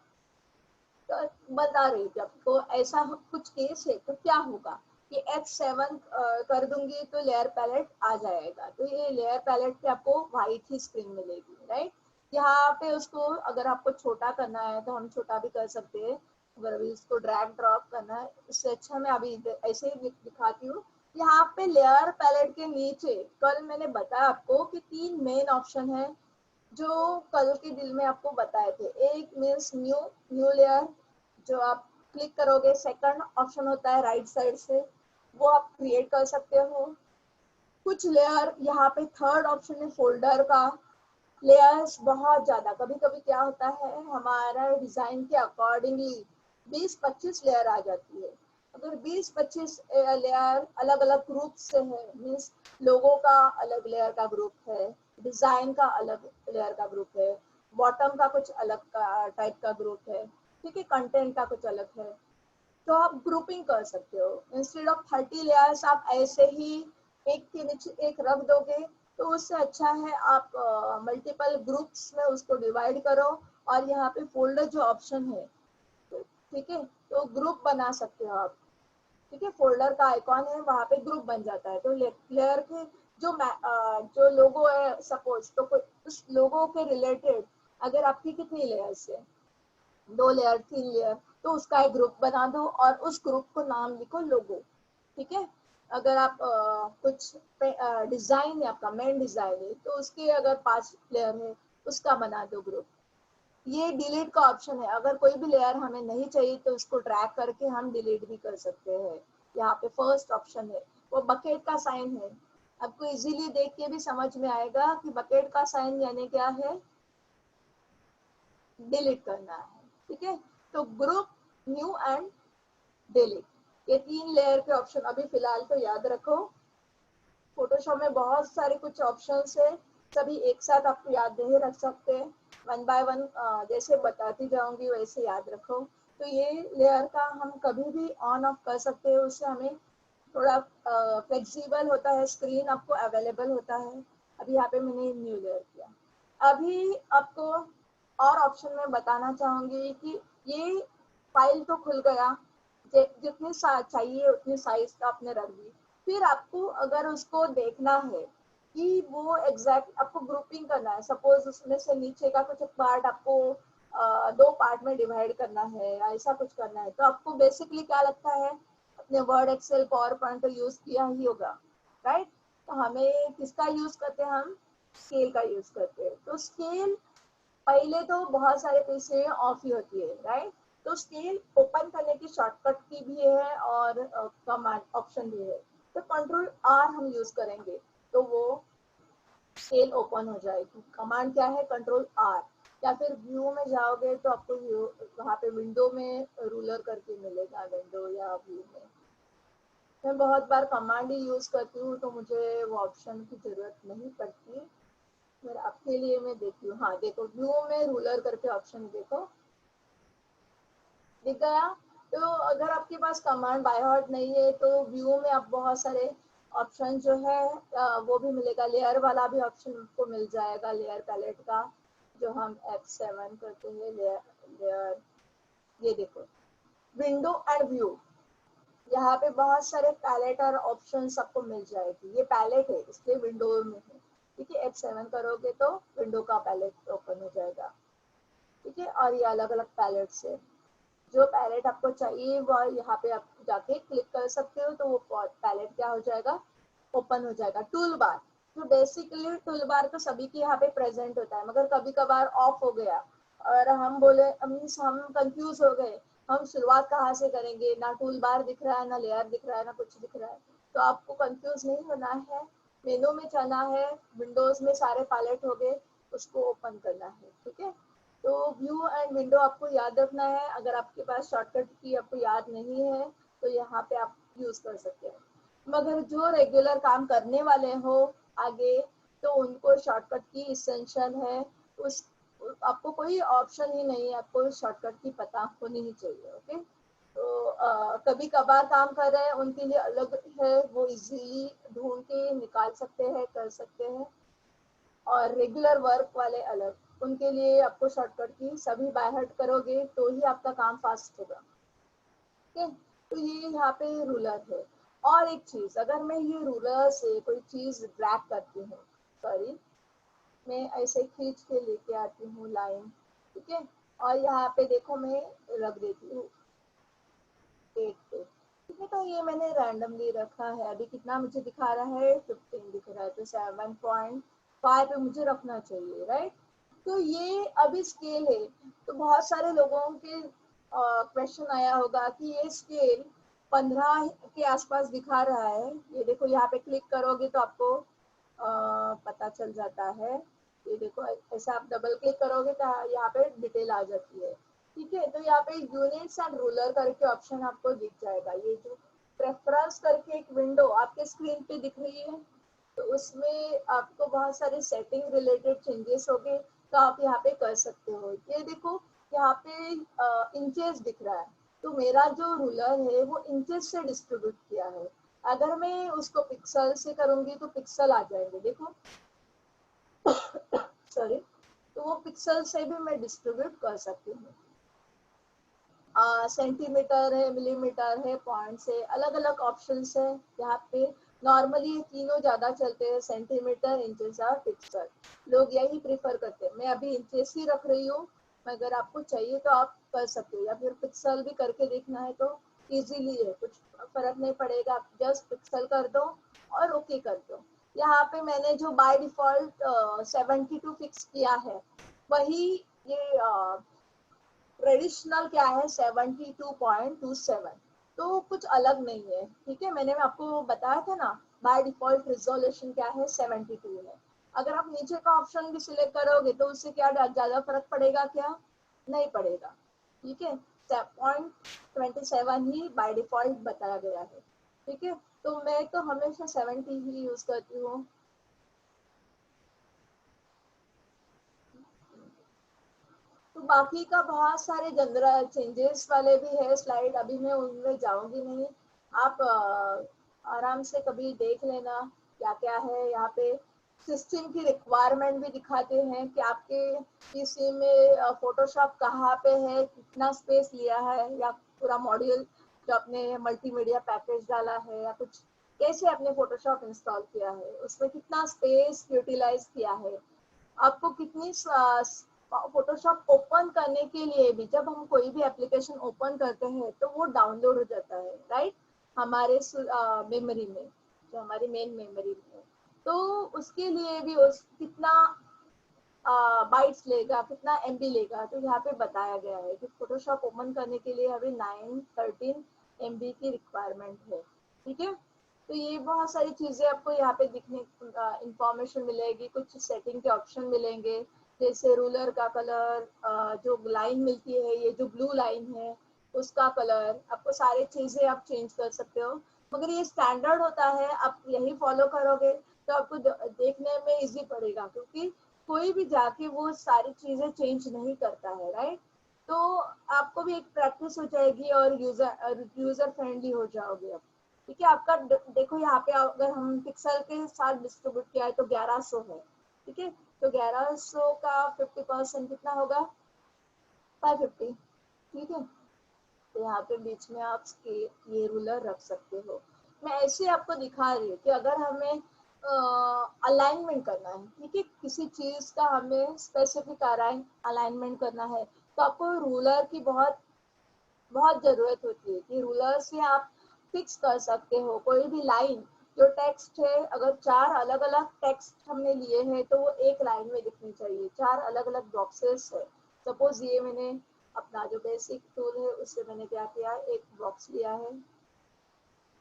[SPEAKER 2] तो बता रही थी आपको ऐसा कुछ केस है तो क्या होगा कि F7 कर दूंगी तो लेयर पैलेट आ जाएगा। तो ये लेयर पैलेट पे आपको व्हाइट ही स्क्रीन मिलेगी, राइट। यहाँ पे उसको अगर आपको छोटा करना है तो हम छोटा भी कर सकते हैं। अगर अभी इसको ड्रैग ड्रॉप करना है, इससे अच्छा मैं अभी ऐसे ही दिखाती हूँ। यहाँ पे लेयर पैलेट के नीचे कल मैंने बताया आपको कि 3 मेन ऑप्शन है जो कल के दिल में आपको बताए थे। एक मीन्स न्यू लेयर, जो आप क्लिक करोगे सेकंड ऑप्शन होता है राइट साइड से, वो आप क्रिएट कर सकते हो कुछ लेयर। यहाँ पे थर्ड ऑप्शन है फोल्डर का। लेयर्स बहुत ज्यादा, कभी कभी क्या होता है हमारा डिजाइन के अकॉर्डिंगली 20-25 लेयर आ जाती है। अगर 20-25 लेयर अलग अलग ग्रुप से है, मीन्स लोगों का अलग लेयर का ग्रुप है, डिजाइन का अलग लेयर का ग्रुप है, बॉटम का कुछ अलग का टाइप का ग्रुप है, ठीक है, कंटेंट का कुछ अलग है, तो आप ग्रुपिंग कर सकते हो। इंस्टेड ऑफ 30 लेयर्स आप ऐसे ही एक के नीचे एक रख दोगे, तो उससे अच्छा है आप मल्टीपल ग्रुप्स में उसको डिवाइड करो। और यहाँ पे फोल्डर जो ऑप्शन है, ठीक है, तो ग्रुप बना सकते हो आप, ठीक है। फोल्डर का आइकॉन है, वहाँ पे ग्रुप बन जाता है। तो लेयर के जो लोगो है सपोज, तो उस लोगो के रिलेटेड अगर आपकी कितनी लेयर्स है, 2 लेयर 3 लेयर, तो उसका एक ग्रुप बना दो और उस ग्रुप को नाम लिखो लोगो, ठीक है। अगर आप कुछ डिजाइन है, आपका मेन डिजाइन है, तो उसके अगर 5 लेयर है उसका बना दो ग्रुप। ये डिलीट का ऑप्शन है, अगर कोई भी लेयर हमें नहीं चाहिए तो उसको ड्रैग करके हम डिलीट भी कर सकते हैं। यहाँ पे फर्स्ट ऑप्शन है वो बकेट का साइन है। आपको इजीली देख के भी समझ में आएगा कि बकेट का साइन यानी क्या है, डिलीट करना है, ठीक है। तो ग्रुप, न्यू एंड डिलीट, ये 3 लेयर के ऑप्शन अभी फिलहाल तो याद रखो। फोटोशॉप में बहुत सारे कुछ ऑप्शंस है, सभी एक साथ आपको याद नहीं रख सकते। वन बाय वन जैसे बताती जाऊंगी वैसे याद रखो। तो ये लेयर का हम कभी भी ऑन ऑफ कर सकते हैं, उससे हमें थोड़ा फ्लेक्सिबल होता है, स्क्रीन आपको अवेलेबल होता है। अभी यहाँ पे मैंने न्यू लेयर किया। अभी आपको और ऑप्शन में बताना चाहूंगी कि ये फाइल तो खुल गया, जितनी चाहिए उतनी साइज का आपने रख दी। फिर आपको अगर उसको देखना है कि वो एग्जैक्ट आपको ग्रुपिंग करना है, सपोज उसमें से नीचे का कुछ पार्ट आपको 2 पार्ट में डिवाइड करना है या ऐसा कुछ करना है, तो आपको बेसिकली क्या लगता है, अपने वर्ड एक्सेल पावर पॉइंट तो यूज किया ही होगा, राइट। तो हमें किसका यूज करते हैं, हम स्केल का यूज करते हैं। तो स्केल पहले तो बहुत सारे पीसी में ऑफ ही होती है, राइट। तो स्केल ओपन करने की शॉर्टकट की भी है और कमांड ऑप्शन भी है। तो कंट्रोल आर हम यूज करेंगे तो वो स्केल ओपन हो जाएगी। कमांड क्या है, कंट्रोल आर। या फिर व्यू में जाओगे तो आपको वहाँ पे विंडो में रूलर करके मिलेगा, विंडो या व्यू में। मैं बहुत बार कमांड ही यूज करती हूँ तो मुझे वो ऑप्शन की जरूरत नहीं पड़ती। फिर आपके लिए मैं देखती हूँ, हाँ देखो व्यू में रूलर करके ऑप्शन देखो, दिख गया। तो अगर आपके पास कमांड बाय हार्ट नहीं है तो व्यू में आप बहुत सारे ऑप्शन जो है वो भी मिलेगा। लेयर वाला भी ऑप्शन आपको मिल जाएगा, लेयर पैलेट का, जो हम F7 करते हैं। लेयर लेयर, ये देखो विंडो एंड व्यू, यहाँ पे बहुत सारे पैलेट और ऑप्शन आपको मिल जाएगी। ये पैलेट है इसलिए विंडो में है, ठीक है। F7 करोगे तो विंडो का पैलेट ओपन हो जाएगा, ठीक है। और ये अलग अलग पैलेट्स है, जो पैलेट आपको चाहिए वो यहाँ पे आप जाके क्लिक कर सकते हो, तो वो पैलेट क्या हो जाएगा, ओपन हो जाएगा। टूल बार, तो बेसिकली टूल बार तो सभी के यहाँ पे प्रेजेंट होता है, मगर कभी कभार ऑफ हो गया और हम बोले मीन्स हम कंफ्यूज हो गए, हम शुरुआत कहाँ से करेंगे, ना टूल बार दिख रहा है, ना लेयर दिख रहा है, ना कुछ दिख रहा है। तो आपको कंफ्यूज नहीं होना है, मेनू में जाना है, विंडोज में सारे पैलेट हो गए, उसको ओपन करना है, ठीक है। तो व्यू एंड विंडो आपको याद रखना है। अगर आपके पास शॉर्टकट की आपको याद नहीं है तो यहाँ पे आप यूज कर सकते हैं, मगर जो रेगुलर काम करने वाले हो आगे, तो उनको शॉर्टकट की इसेंशियल है। उस आपको कोई ऑप्शन ही नहीं है, आपको शॉर्टकट की पता होनी ही चाहिए, ओके। तो कभी कभार काम कर रहे हैं उनके लिए अलग है, वो इजीली ढूंढ के निकाल सकते हैं, कर सकते हैं। और रेगुलर वर्क वाले अलग, उनके लिए आपको शॉर्टकट की सभी बाय हार्ट करोगे तो ही आपका काम फास्ट होगा। ठीक है, तो ये यहाँ पे रूलर है। और एक चीज, अगर मैं ये रूलर से कोई चीज ड्रैग करती हूँ, सॉरी, मैं ऐसे खींच के लेके आती हूँ लाइन, ठीक है, और यहाँ पे देखो मैं रख देती हूँ 8 पे, ठीक है, तो ये मैंने रैंडमली रखा है। अभी कितना मुझे दिखा रहा है, 15 दिख रहा है, तो 7.5 पे मुझे रखना चाहिए, राइट। तो ये अभी स्केल है। तो बहुत सारे लोगों के क्वेश्चन आया होगा कि ये स्केल 15 के आसपास दिखा रहा है। ये देखो यहाँ पे क्लिक करोगे तो आपको पता चल जाता है। ये देखो ऐसा आप डबल क्लिक करोगे तो यहाँ पे डिटेल आ जाती है, ठीक है। तो यहाँ पे यूनिट्स एंड रूलर करके ऑप्शन आपको दिख जाएगा। ये जो प्रेफरेंस करके एक विंडो आपके स्क्रीन पे दिख रही है, तो उसमें आपको बहुत सारे सेटिंग रिलेटेड चेंजेस होंगे, तो आप यहाँ पे कर सकते हो। ये देखो यहाँ पे इंचेस दिख रहा है, तो मेरा जो रूलर है वो इंचेस से डिस्ट्रीब्यूट किया है। अगर मैं उसको पिक्सल से करूंगी तो पिक्सल आ जाएंगे, देखो सॉरी, तो वो पिक्सल से भी मैं डिस्ट्रीब्यूट कर सकती हूँ। सेंटीमीटर है, मिलीमीटर है, पॉइंट्स है, अलग अलग ऑप्शंस है यहाँ पे। नॉर्मली ये तीनों ज्यादा चलते हैं, सेंटीमीटर, इंचेस और पिक्सल। लोग यही प्रीफर करते हैं। मैं अभी इंचेस ही रख रही हूँ, अगर आपको चाहिए तो आप कर सकते हो, या फिर पिक्सल भी करके देखना है तो इजीली है, कुछ फर्क नहीं पड़ेगा। आप जस्ट पिक्सल कर दो और ओके कर दो। यहाँ पे मैंने जो बाय डिफॉल्ट 72 फिक्स किया है, वही ये ट्रेडिशनल क्या है 72.27, तो कुछ अलग नहीं है, ठीक है। मैंने आपको बताया था ना, बाय डिफॉल्ट रिजोल्यूशन क्या है 72 है। अगर आप नीचे का ऑप्शन भी सिलेक्ट करोगे तो उससे क्या ज्यादा फर्क पड़ेगा क्या, नहीं पड़ेगा, ठीक है। 0.27 ही बाय डिफॉल्ट बताया गया है, ठीक है। तो मैं तो हमेशा 70 ही यूज करती हूँ। तो बाकी का बहुत सारे जनरल चेंजेस वाले भी है स्लाइड, अभी मैं उनमें जाऊंगी नहीं। आप आराम से कभी देख लेना क्या क्या है यहाँ पे। सिस्टम की रिक्वायरमेंट भी दिखाते हैं कि आपके पीसी में फोटोशॉप कहाँ पे है, कितना स्पेस लिया है, या पूरा मॉड्यूल जो आपने मल्टीमीडिया पैकेज डाला है, या कुछ कैसे आपने फोटोशॉप इंस्टॉल किया है, उसमें कितना स्पेस यूटिलाइज किया है, आपको कितनी फोटोशॉप ओपन करने के लिए भी, जब हम कोई भी एप्लीकेशन ओपन करते हैं तो वो डाउनलोड हो जाता है, राइट, हमारे मेमोरी में, जो हमारी मेन मेमोरी में। तो उसके लिए भी उस कितना बाइट्स लेगा, कितना एमबी लेगा, तो यहाँ पे बताया गया है कि फोटोशॉप ओपन करने के लिए अभी 913 एमबी की रिक्वायरमेंट है, ठीक है। तो ये बहुत सारी चीजें आपको यहाँ पे दिखने इंफॉर्मेशन मिलेगी, कुछ सेटिंग के ऑप्शन मिलेंगे, जैसे रूलर का कलर, जो लाइन मिलती है, ये जो ब्लू लाइन है उसका कलर, आपको सारी चीजें आप चेंज कर सकते हो। मगर ये स्टैंडर्ड होता है, आप यही फॉलो करोगे तो आपको देखने में इजी पड़ेगा, क्योंकि कोई भी जाके वो सारी चीजें चेंज नहीं करता है, राइट। तो आपको भी एक प्रैक्टिस हो जाएगी और यूजर फ्रेंडली हो जाओगे आप, ठीक है। आपका देखो यहाँ पे अगर हम पिक्सल के साथ डिस्ट्रीब्यूट किया है तो 1100 है, ठीक है। तो 1100 का 50% कितना होगा, 550, ठीक है। तो यहाँ पे बीच में आप ये रूलर रख सकते हो। मैं ऐसे आपको दिखा रही हूँ कि अगर हमें अलाइनमेंट करना है, ठीक है, किसी चीज का हमें स्पेसिफिक अलाइनमेंट करना है, तो आपको रूलर की बहुत बहुत जरूरत होती है कि रूलर से आप फिक्स कर सकते हो कोई भी लाइन। जो टेक्स्ट है, अगर 4 अलग अलग टेक्स्ट हमने लिए हैं तो वो एक लाइन में दिखनी चाहिए, 4 अलग अलग बॉक्सेस है। सपोज ये मैंने अपना जो बेसिक टूल है उससे मैंने क्या किया, एक बॉक्स लिया है,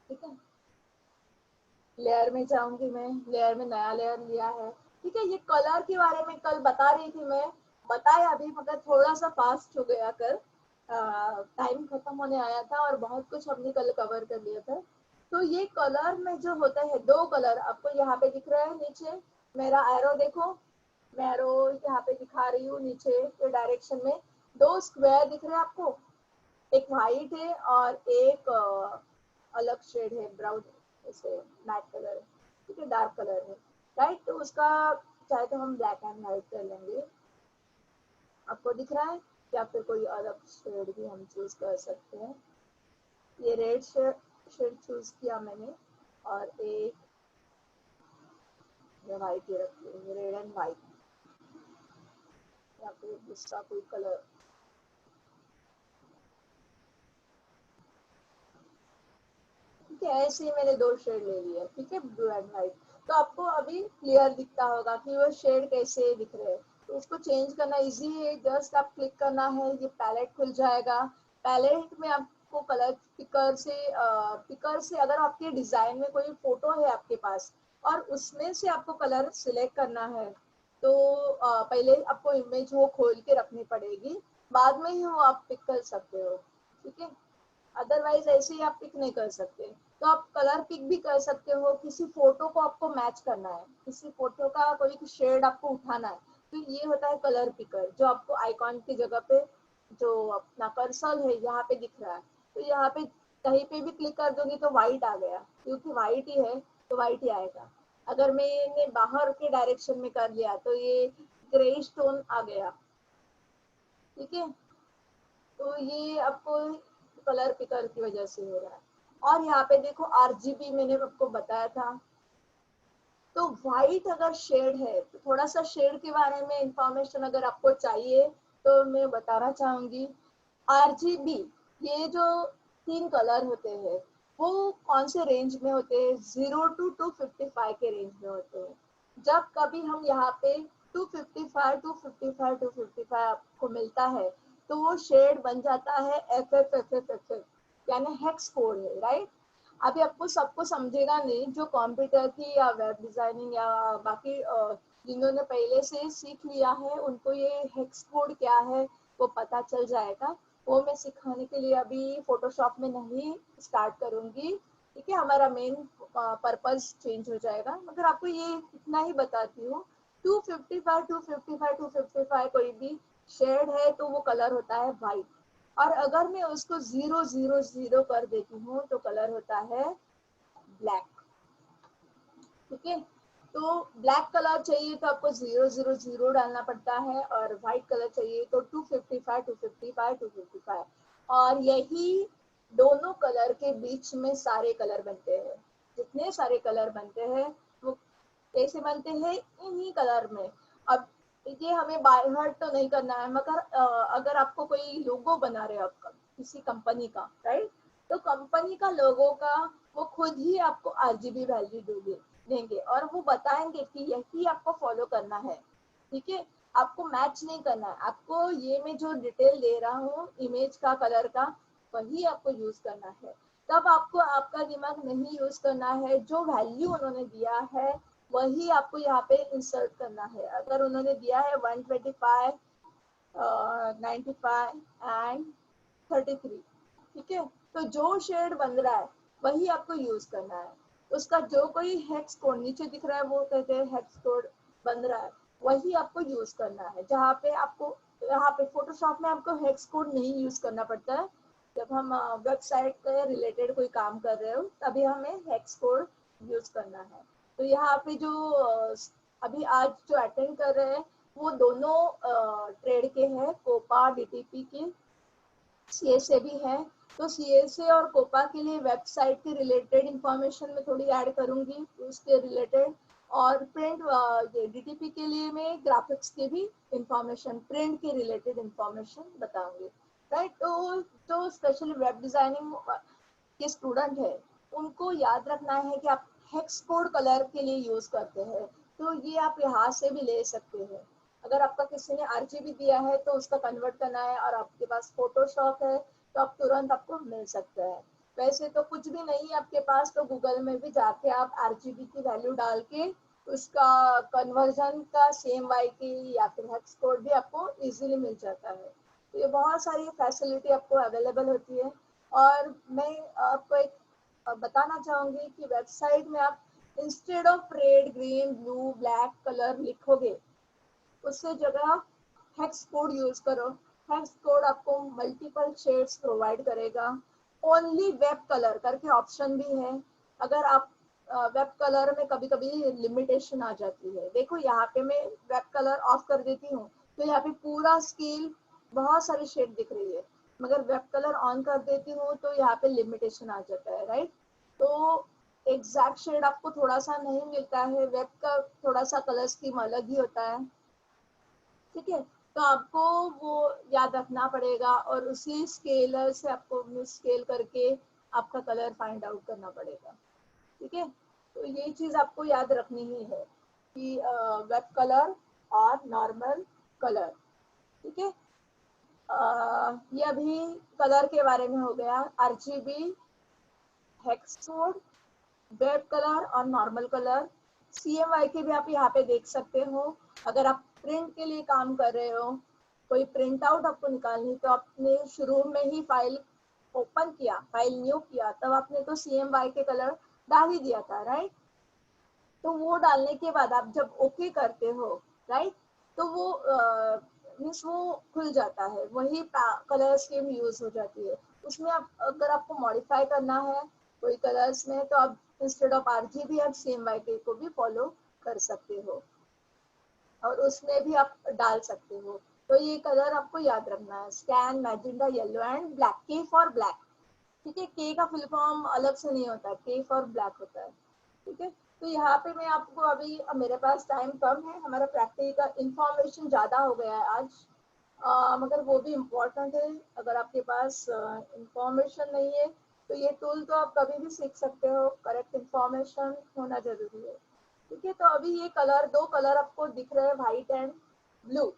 [SPEAKER 2] ठीक है। लेयर में जाऊंगी, मैं लेयर में नया लेयर लिया है, ठीक है। ये कलर के बारे में कल बता रही थी मैं, बताया अभी, मगर थोड़ा सा फास्ट हो गया कल, टाइम खत्म होने आया था और बहुत कुछ हमने कल कवर कर लिया था। तो ये कलर में जो होता है, 2 कलर आपको यहाँ पे दिख रहा है नीचे, मेरा एरो देखो, मैं एरो यहाँ पे दिखा रही हूँ नीचे के डायरेक्शन में, 2 स्क्वायर दिख रहे हैं आपको, एक एक वाइट है और एक अलग शेड है ब्राउन, जैसे मैट कलर है, ठीक है, डार्क कलर है, राइट। तो उसका चाहे तो हम ब्लैक एंड व्हाइट कर लेंगे। आपको दिख रहा है, या फिर कोई अलग शेड भी हम चूज कर सकते हैं। ये रेड शेड चूज किया मैंने, और एक व्हाइट ही रखी है, रेड एंड व्हाइट, या फिर दूसरा कोई कलर। ठीक है, ऐसे ही मैंने 2 शेड ले लिया, ठीक है, ब्लू एंड व्हाइट। तो आपको अभी क्लियर दिखता होगा कि वो शेड कैसे दिख रहे हैं। तो उसको चेंज करना इजी है, जस्ट आप क्लिक करना है, ये पैलेट खुल जाएगा। पैलेट में आपको कलर पिकर से अगर आपके डिजाइन में कोई फोटो है आपके पास और उसमें से आपको कलर सिलेक्ट करना है, तो पहले आपको इमेज वो खोल के रखनी पड़ेगी, बाद में ही वो आप पिक कर सकते हो, ठीक है। अदरवाइज ऐसे ही आप पिक नहीं कर सकते। तो आप कलर पिक भी कर सकते हो, किसी फोटो को आपको मैच करना है, किसी फोटो का कोई शेड आपको उठाना है, तो ये होता है कलर पिकर, जो आपको आइकॉन की जगह पे जो अपना कर्सर है यहाँ पे दिख रहा है। तो यहाँ पे कहीं पे भी क्लिक कर दोगे तो व्हाइट आ गया, क्योंकि व्हाइट ही है तो व्हाइट ही आएगा। अगर मैंने बाहर के डायरेक्शन में कर लिया तो ये ग्रे स्टोन आ गया, ठीक है। तो ये आपको कलर पिकर की वजह से हो रहा है। और यहाँ पे देखो आरजीबी मैंने आपको बताया था। तो व्हाइट अगर शेड है, तो थोड़ा सा शेड के बारे में इंफॉर्मेशन अगर आपको चाहिए तो मैं बताना चाहूंगी। आरजीबी, ये जो 3 कलर होते हैं वो कौन से रेंज में होते हैं? 0 to 255 के रेंज में होते हैं। जब कभी हम यहाँ पे 255 255 आपको मिलता है, तो वो शेड बन जाता है FF यानी हेक्स कोड है, राइट। अभी आपको सबको समझेगा नहीं, जो कंप्यूटर की या वेब डिजाइनिंग या बाकी जिन्होंने पहले से सीख लिया है उनको ये हेक्स कोड क्या है वो पता चल जाएगा। वो मैं सिखाने के लिए अभी फोटोशॉप में नहीं स्टार्ट करूंगी, ठीक है, हमारा मेन पर्पस चेंज हो जाएगा। मगर आपको ये इतना ही बताती हूँ, 255 कोई भी शेड है तो वो कलर होता है व्हाइट। और अगर मैं उसको 0 कर देती हूँ तो कलर होता है ब्लैक, ठीक है। तो ब्लैक कलर चाहिए तो आपको 0 डालना पड़ता है, और व्हाइट कलर चाहिए तो 255 और यही दोनों कलर के बीच में सारे कलर बनते हैं। जितने सारे कलर बनते हैं वो कैसे बनते हैं? इन्हीं कलर में। अब ये हमें बाय हार्ट तो नहीं करना है, मगर अगर आपको कोई लोगो बना रहे हो आपका किसी कंपनी का, राइट, तो कंपनी का लोगो का वो खुद ही आपको आरजीबी वैल्यू देंगे और वो बताएंगे कि यही आपको फॉलो करना है, ठीक है। आपको मैच नहीं करना है, आपको ये मैं जो डिटेल दे रहा हूँ इमेज का कलर का वही आपको यूज करना है। तब आपको आपका दिमाग नहीं यूज करना है, जो वैल्यू उन्होंने दिया है वही आपको यहाँ पे इंसर्ट करना है। अगर उन्होंने दिया है 125 95 एंड 33, ठीक है, तो जो शेड बन रहा है वही आपको यूज करना है। उसका जो कोई हेक्स कोड नीचे दिख रहा है वो कहते हैं हेक्स कोड बन रहा है, वही आपको यूज करना है। जहाँ पे आपको यहाँ पे फोटोशॉप में आपको हेक्स कोड नहीं यूज करना पड़ता है। जब हम वेबसाइट के रिलेटेड कोई काम कर रहे हो तभी हमें हेक्स कोड यूज करना है। तो यहाँ पे जो अभी आज जो अटेंड कर रहे हैं वो दोनों ट्रेड के हैं, कोपा डीटीपी के, सीएसए भी है। तो सीएसए और कोपा के लिए वेबसाइट के रिलेटेड इंफॉर्मेशन में थोड़ी ऐड करूंगी उसके रिलेटेड, और प्रिंट ये डीटीपी के लिए मैं ग्राफिक्स के भी इंफॉर्मेशन, प्रिंट के रिलेटेड इंफॉर्मेशन बताऊंगी, राइट। तो जो स्पेशली वेब डिजाइनिंग के स्टूडेंट है उनको याद रखना है कि आप हेक्स कोड कलर के लिए यूज करते हैं, तो ये आप यहाँ से भी ले सकते हैं। अगर आपका किसी ने आरजीबी दिया है तो उसका कन्वर्ट करना है और आपके पास फोटोशॉप है तो आप तुरंत आपको मिल सकता है। वैसे तो कुछ भी नहीं है आपके पास तो गूगल में भी जाके आप आरजीबी की वैल्यू डाल के उसका कन्वर्जन का CMYK की या फिर हेक्स कोड भी आपको इजीली मिल जाता है। तो ये बहुत सारी फैसिलिटी आपको अवेलेबल होती है। और मैं आपको एक बताना चाहूंगी कि वेबसाइट में आप instead of red green blue black colour लिखोगे उससे जगह हेक्स कोड यूज करो, हेक्स कोड आपको मल्टीपल शेड्स प्रोवाइड करेगा। ओनली वेब कलर करके ऑप्शन भी है। अगर आप वेब कलर में कभी कभी लिमिटेशन आ जाती है, देखो यहाँ पे मैं वेब कलर ऑफ कर देती हूँ तो यहाँ पे पूरा स्केल बहुत सारी शेड दिख रही है, मगर वेब कलर ऑन कर देती हूँ तो यहाँ पे लिमिटेशन आ जाता है, राइट। तो एग्जैक्ट शेड आपको थोड़ा सा नहीं मिलता है, वेब का थोड़ा सा कलर स्कीम अलग ही होता है, ठीक है। तो आपको वो याद रखना पड़ेगा और उसी स्केलर से आपको स्केल करके आपका कलर फाइंड आउट करना पड़ेगा, ठीक है। तो ये चीज आपको याद रखनी ही है कि वेब कलर और नॉर्मल कलर, ठीक है। ये अभी कलर के बारे में हो गया, RGB, hex code, web colour और नॉर्मल कलर। CMYK के भी आप यहाँ पे देख सकते हो। अगर आप प्रिंट के लिए काम कर रहे हो, कोई प्रिंट आउट आपको निकालनी, तो आपने शुरू में ही फाइल ओपन किया, फाइल न्यू किया, तब आपने तो CMYK कलर डाल ही दिया था, राइट। तो वो डालने के बाद आप जब ओके करते हो, राइट, तो वो मीन्स वो खुल जाता है, वही कलर स्कीम यूज हो जाती है। उसमें आप अगर आपको मॉडिफाई करना है कोई कलर्स में, तो आप इंस्टेड ऑफ RGB आप CMYK को भी फॉलो कर सकते हो और उसमें भी आप डाल सकते हो। तो ये कलर आपको याद रखना है, scan, magenta, yellow and black, के फॉर ब्लैक, ठीक है। के का फुल फॉर्म अलग से नहीं होता, के फॉर ब्लैक होता है, ठीक है। तो यहाँ पे मैं आपको अभी, मेरे पास टाइम कम है, हमारा प्रैक्टिस का इंफॉर्मेशन ज्यादा हो गया है आज, मगर वो भी इम्पोर्टेंट है। अगर आपके पास इंफॉर्मेशन नहीं है तो ये टूल तो आप कभी भी सीख सकते हो, करेक्ट इंफॉर्मेशन होना जरूरी है, ठीक है। तो अभी ये कलर, दो कलर आपको दिख रहे हैं, व्हाइट एंड ब्लू।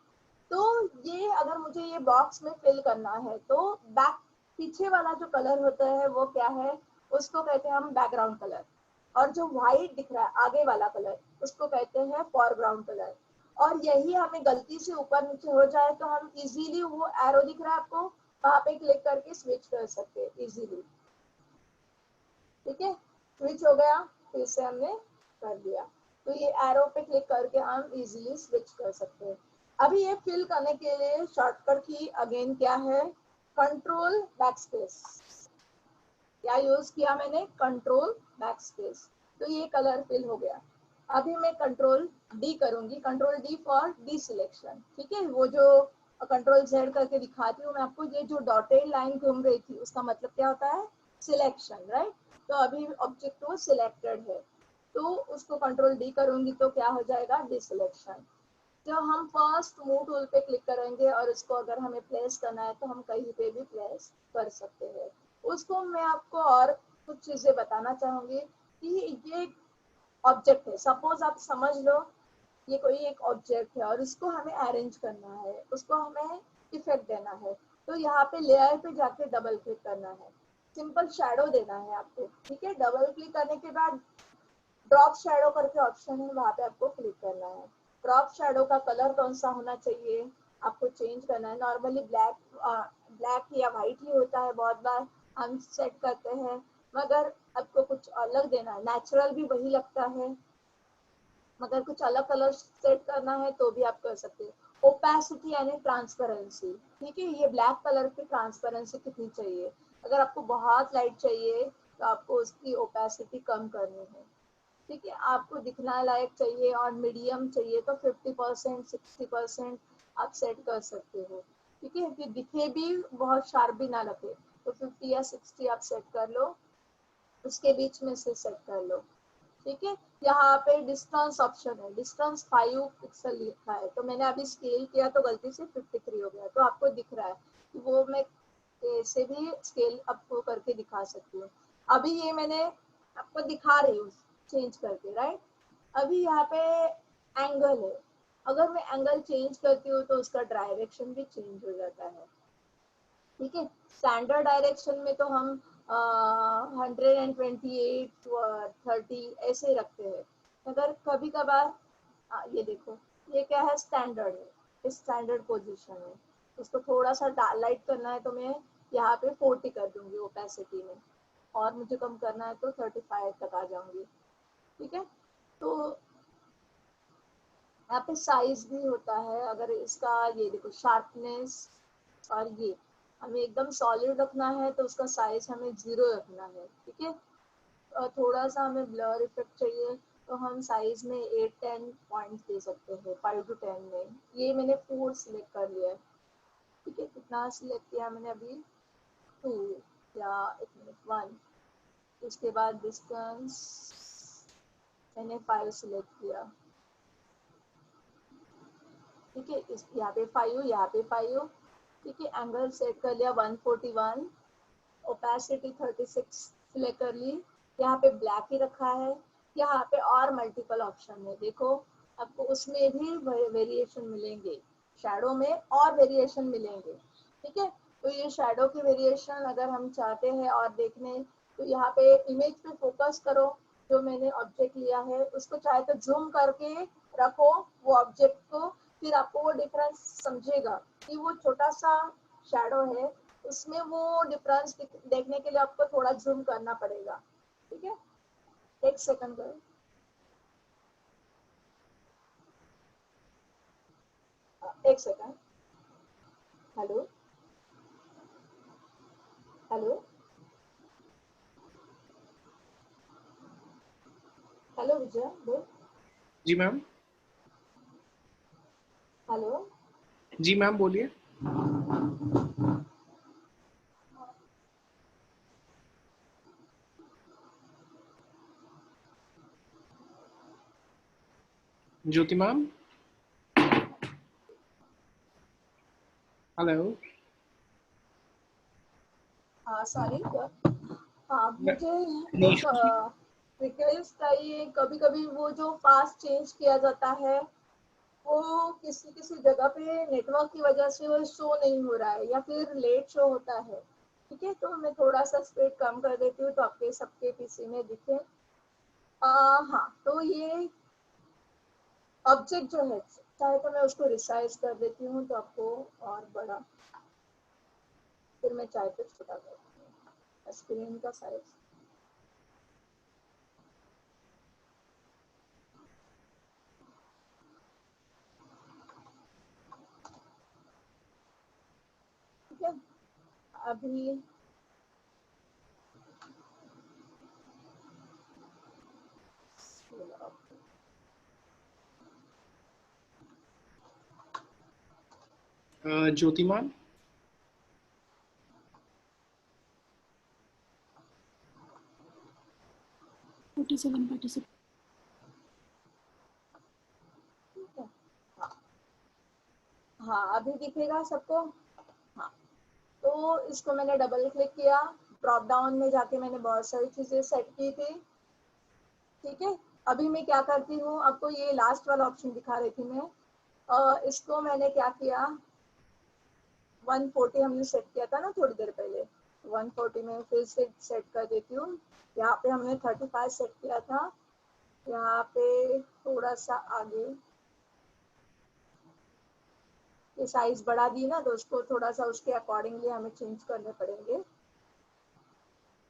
[SPEAKER 2] तो ये अगर मुझे ये बॉक्स में फिल करना है तो बैक, पीछे वाला जो कलर होता है वो क्या है, उसको कहते हैं हम बैकग्राउंड कलर, और जो व्हाइट दिख रहा है आगे वाला कलर उसको कहते हैं फोरग्राउंड कलर। और यही हमें गलती से ऊपर नीचे हो जाए तो हम इजीली, वो एरो दिख रहा है आपको, वहां पे क्लिक करके स्विच कर सकते हैं इजीली, ठीक है। स्विच हो गया, फिर से हमने कर दिया, तो ये एरो पे क्लिक करके हम इजीली स्विच कर सकते हैं। अभी ये फिल करने के लिए शॉर्टकट की अगेन क्या है, कंट्रोल बैकस्पेस, क्या यूज किया मैंने, कंट्रोल बैकस्पेस। तो ये कलर फिल हो गया। अभी मैं कंट्रोल डी करूंगी, control D for D selection, ठीक है। वो जो कंट्रोल जेड करके दिखाती हूँ मैं आपको, ये जो डॉटेड लाइन घूम रही थी उसका मतलब क्या होता है, सिलेक्शन, राइट। तो अभी ऑब्जेक्ट वो सिलेक्टेड है, तो उसको कंट्रोल डी करूंगी तो क्या हो जाएगा, डी सिलेक्शन। जब हम फर्स्ट मूव टूल पे क्लिक करेंगे और इसको अगर हमें प्लेस करना है तो हम कहीं पे भी प्लेस कर सकते हैं। उसको मैं आपको और कुछ चीजें बताना चाहूंगी कि ये ऑब्जेक्ट है, सपोज आप समझ लो ये कोई एक ऑब्जेक्ट है और इसको हमें अरेंज करना है, उसको हमें इफेक्ट देना है, तो यहाँ पे लेयर पे जाके डबल क्लिक करना है, सिंपल शैडो देना है आपको, ठीक है। डबल क्लिक करने के बाद ड्रॉप शैडो करके ऑप्शन है, वहां पे आपको क्लिक करना है। ड्रॉप शैडो का कलर कौन सा होना चाहिए आपको चेंज करना है। नॉर्मली ब्लैक या व्हाइट ही होता है, बहुत बार हम सेट करते हैं, मगर आपको कुछ अलग देना है, नेचुरल भी वही लगता है, मगर कुछ अलग कलर सेट करना है तो भी आप कर सकते हो। ओपेसिटी यानी ट्रांसपेरेंसी, ठीक है, ये ब्लैक कलर की ट्रांसपेरेंसी कितनी चाहिए, अगर आपको बहुत लाइट चाहिए तो आपको उसकी ओपेसिटी कम करनी है, ठीक है। आपको दिखना लायक चाहिए और मीडियम चाहिए तो 50% 60% आप सेट कर सकते हो, ठीक है, कि दिखे भी बहुत शार्प भी ना लगे, तो 50 या 60 आप सेट कर लो, उसके बीच में से सेट कर लो, ठीक है। यहाँ पे डिस्टेंस ऑप्शन है, डिस्टेंस 5 पिक्सल लिखा है, तो मैंने अभी स्केल किया तो गलती से 53 हो गया, तो आपको दिख रहा है, वो मैं ऐसे भी स्केल आपको करके दिखा सकती हूँ। अभी ये मैंने आपको दिखा रही हूँ चेंज करके, राइट। अभी यहाँ पे एंगल है, अगर मैं एंगल चेंज करती हूँ तो उसका डायरेक्शन भी चेंज हो जाता है, ठीक है। स्टैंडर्ड डायरेक्शन में तो हम 128 30 ऐसे रखते हैं, अगर कभी कभार ये देखो, ये क्या है, स्टैंडर्ड है, स्टैंडर्ड पोजीशन है, उसको थोड़ा सा लाइट करना है तो मैं यहाँ पे 40 कर दूंगी ओपेसिटी में, और मुझे कम करना है तो 35 तक आ जाऊंगी, ठीक है। तो यहाँ पे साइज भी होता है, अगर इसका ये देखो शार्पनेस, और ये हमें एकदम सॉलिड रखना है तो उसका साइज हमें 0 रखना है, ठीक है। थोड़ा सा हमें ब्लर इफेक्ट चाहिए तो हम साइज में 8-10 पॉइंट्स दे सकते हैं, 5 to 10 में। ये मैंने 4 सिलेक्ट कर लिया है, ठीक है। कितना सिलेक्ट किया मैंने अभी, 2 या 1 उसके बाद डिस्टेंस मैंने 5 सिलेक्ट किया, ठीक है। इस यहाँ पे 5, यहाँ पे 5, ठीक है। एंगल सेट कर लिया 141, ओपेसिटी 36 सिलेक्ट कर ली। यहाँ पे ब्लैक ही रखा है। यहाँ पे और मल्टीपल ऑप्शन है, देखो आपको उसमें भी वेरिएशन मिलेंगे, शैडो में और वेरिएशन मिलेंगे, ठीक है। तो ये शैडो की वेरिएशन अगर हम चाहते हैं और देखने, तो यहाँ पे इमेज पे फोकस करो, जो मैंने ऑब्जेक्ट लिया है उसको चाहे तो जूम करके रखो वो ऑब्जेक्ट को, फिर आपको वो डिफरेंस समझेगा कि वो छोटा सा शैडो है, उसमें वो डिफरेंस देखने के लिए आपको थोड़ा जूम करना पड़ेगा, ठीक है। एक सेकंड करो। एक सेकंड। हेलो हेलो हेलो विजय बोल।
[SPEAKER 3] जी मैम।
[SPEAKER 2] हेलो।
[SPEAKER 3] जी मैम बोलिए। ज्योति मैम। हेलो।
[SPEAKER 2] सॉरी। हाँ, मुझे
[SPEAKER 3] नो
[SPEAKER 2] एक रिक्वेस्ट चाहिए। कभी कभी वो जो फास्ट चेंज किया जाता है वो किसी किसी जगह पे नेटवर्क की वजह से वो शो नहीं हो रहा है या फिर लेट शो होता है, ठीक है। तो मैं थोड़ा सा स्पीड कम कर देती हूँ तो आपके सबके पीसी में दिखे। हाँ, तो ये ऑब्जेक्ट जो है चाहे तो मैं उसको रिसाइज कर देती हूँ तो आपको और बड़ा, फिर मैं चाहे तो छोटा कर देती हूँ स्क्रीन का साइज। ठीक है। अभी
[SPEAKER 3] ज्योति मैम।
[SPEAKER 2] हाँ, अभी दिखेगा सबको। हाँ, तो इसको मैंने डबल क्लिक किया, ड्रॉप डाउन में जाके मैंने बहुत सारी चीजें सेट की थी, ठीक है। अभी मैं क्या करती हूँ, आपको ये लास्ट वाला ऑप्शन दिखा रही थी मैं। इसको मैंने क्या किया, 140 हमने सेट किया था ना थोड़ी देर पहले, 140 में फिर से सेट कर देती हूँ। यहाँ पे हमने 35 सेट किया था, यहाँ पे थोड़ा सा आगे ये साइज बढ़ा दी ना, तो उसको थोड़ा सा उसके अकॉर्डिंगली हमें चेंज करने पड़ेंगे।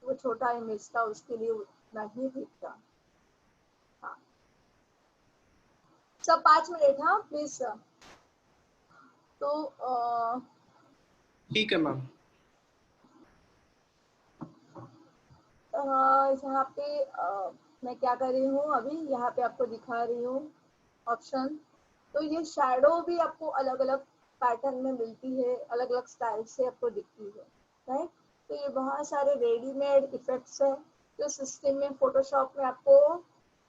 [SPEAKER 2] वो छोटा इमेज था उसके लिए उतना ही ठीक था। हाँ, सब 5 मिनट, हाँ प्लीज सर। तो
[SPEAKER 3] ठीक है मैम।
[SPEAKER 2] यहाँ पे मैं क्या कर रही हूँ अभी, यहाँ पे आपको दिखा रही हूँ ऑप्शन। तो ये शैडो भी आपको अलग अलग पैटर्न में मिलती है, अलग अलग स्टाइल से आपको दिखती है, राइट। तो ये बहुत सारे रेडीमेड इफेक्ट्स है जो सिस्टम में फोटोशॉप में आपको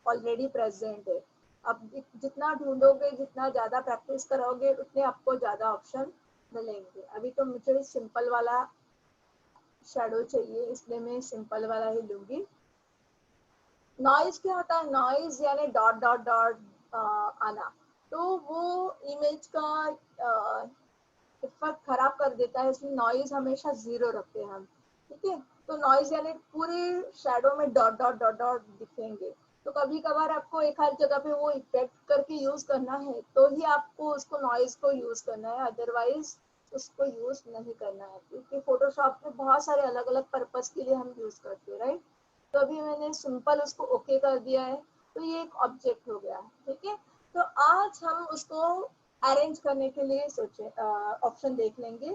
[SPEAKER 2] ऑलरेडी प्रेजेंट है। अब जितना ढूंढोगे, जितना ज्यादा प्रैक्टिस करोगे, उतने आपको ज्यादा ऑप्शन मिलेंगे। अभी तो मुझे सिंपल वाला शैडो चाहिए, इसलिए मैं सिंपल वाला ही लूंगी। नॉइज क्या होता है, नॉइज यानी डॉट डॉट डॉट आना, तो वो इमेज का इफेक्ट खराब कर देता है, इसलिए नॉइज हमेशा 0 रखते हैं हम, ठीक है। तो नॉइज यानी पूरे शैडो में डॉट डॉट डॉट डॉट दिखेंगे। तो कभी कभार आपको एक हर जगह पे वो इफेक्ट करके यूज करना है तो ही आपको उसको नॉइज को यूज करना है, अदरवाइज उसको यूज नहीं करना है, क्योंकि फोटोशॉप में बहुत सारे अलग अलग पर्पज के लिए हम यूज करते हैं, राइट। तो अभी मैंने सिंपल उसको ओके कर दिया है, तो ये एक ऑब्जेक्ट हो गया, ठीक है। तो आज हम उसको अरेंज करने के लिए सोचे ऑप्शन देख लेंगे।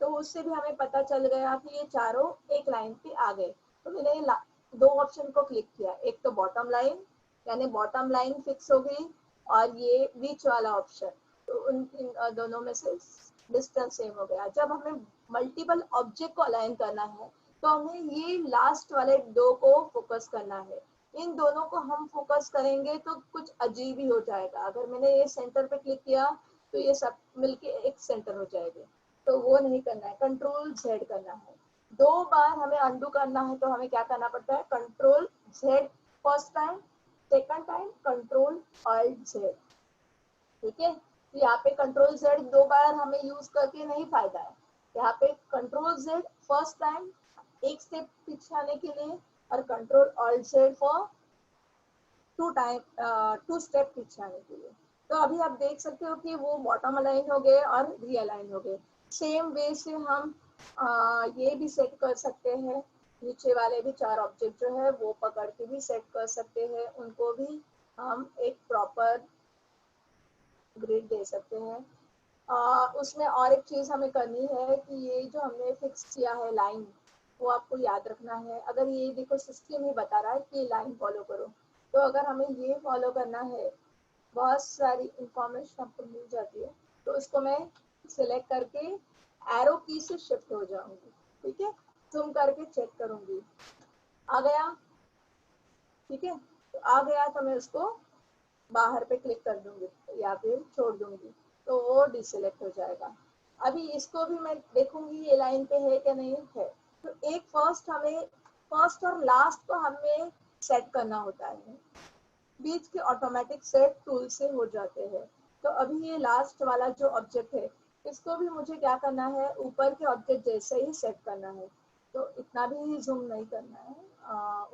[SPEAKER 2] तो उससे भी हमें पता चल गया कि ये चारों एक लाइन पे आ गए। तो मैंने दो ऑप्शन को क्लिक किया, एक तो बॉटम लाइन, यानी बॉटम लाइन फिक्स हो गई, और ये बीच वाला ऑप्शन, तो इन दोनों में से डिस्टेंस सेम हो गया। जब हमें मल्टीपल ऑब्जेक्ट को अलाइन करना है तो हमें ये लास्ट वाले दो को फोकस करना है। इन दोनों को हम फोकस करेंगे तो कुछ अजीब ही हो जाएगा। अगर मैंने ये सेंटर पे क्लिक किया तो ये सब मिलके एक सेंटर हो जाएंगे, तो वो नहीं करना है, कंट्रोल जेड करना है। दो बार हमें अंडू करना है तो हमें क्या करना पड़ता है, control Z first time, second time control alt Z. ठीक है, तो यहाँ पे कंट्रोल जेड दो बार हमें यूज करके नहीं फायदा है। यहाँ पे कंट्रोल जेड फर्स्ट टाइम एक स्टेप पीछे आने के लिए, और control alt Z for two step पीछे आने के लिए। तो अभी आप देख सकते हो कि वो बॉटम अलाइन हो गए और रीअलाइन हो गए। सेम वे से हम ये भी सेट कर सकते हैं, नीचे वाले भी चार ऑब्जेक्ट जो है वो पकड़ के भी सेट कर सकते हैं, उनको भी हम एक प्रॉपर ग्रिड दे सकते हैं। उसमें और एक चीज हमें करनी है कि ये जो हमने फिक्स किया है लाइन, वो आपको याद रखना है। अगर ये देखो सिस्टम ही बता रहा है कि लाइन फॉलो करो, तो अगर हमें ये फॉलो करना है, बहुत सारी इंफॉर्मेशन आपको मिल जाती है, तो उसको मैं सिलेक्ट करके एरो की से शिफ्ट हो जाऊंगी। ठीक है, जूम करके चेक करूंगी, आ गया। ठीक है, तो आ गया तो मैं उसको बाहर पे क्लिक कर दूंगी या फिर छोड़ दूंगी, तो वो डिसेलेक्ट हो जाएगा। अभी इसको भी मैं देखूंगी ये लाइन पे है क्या नहीं है। तो एक फर्स्ट और लास्ट को हमें सेट करना होता है, बीच के ऑटोमेटिक सेट टूल से हो जाते हैं। तो अभी ये लास्ट वाला जो ऑब्जेक्ट है, इसको भी मुझे क्या करना है, ऊपर के ऑब्जेक्ट जैसे ही सेट करना है। तो इतना भी जूम नहीं करना है।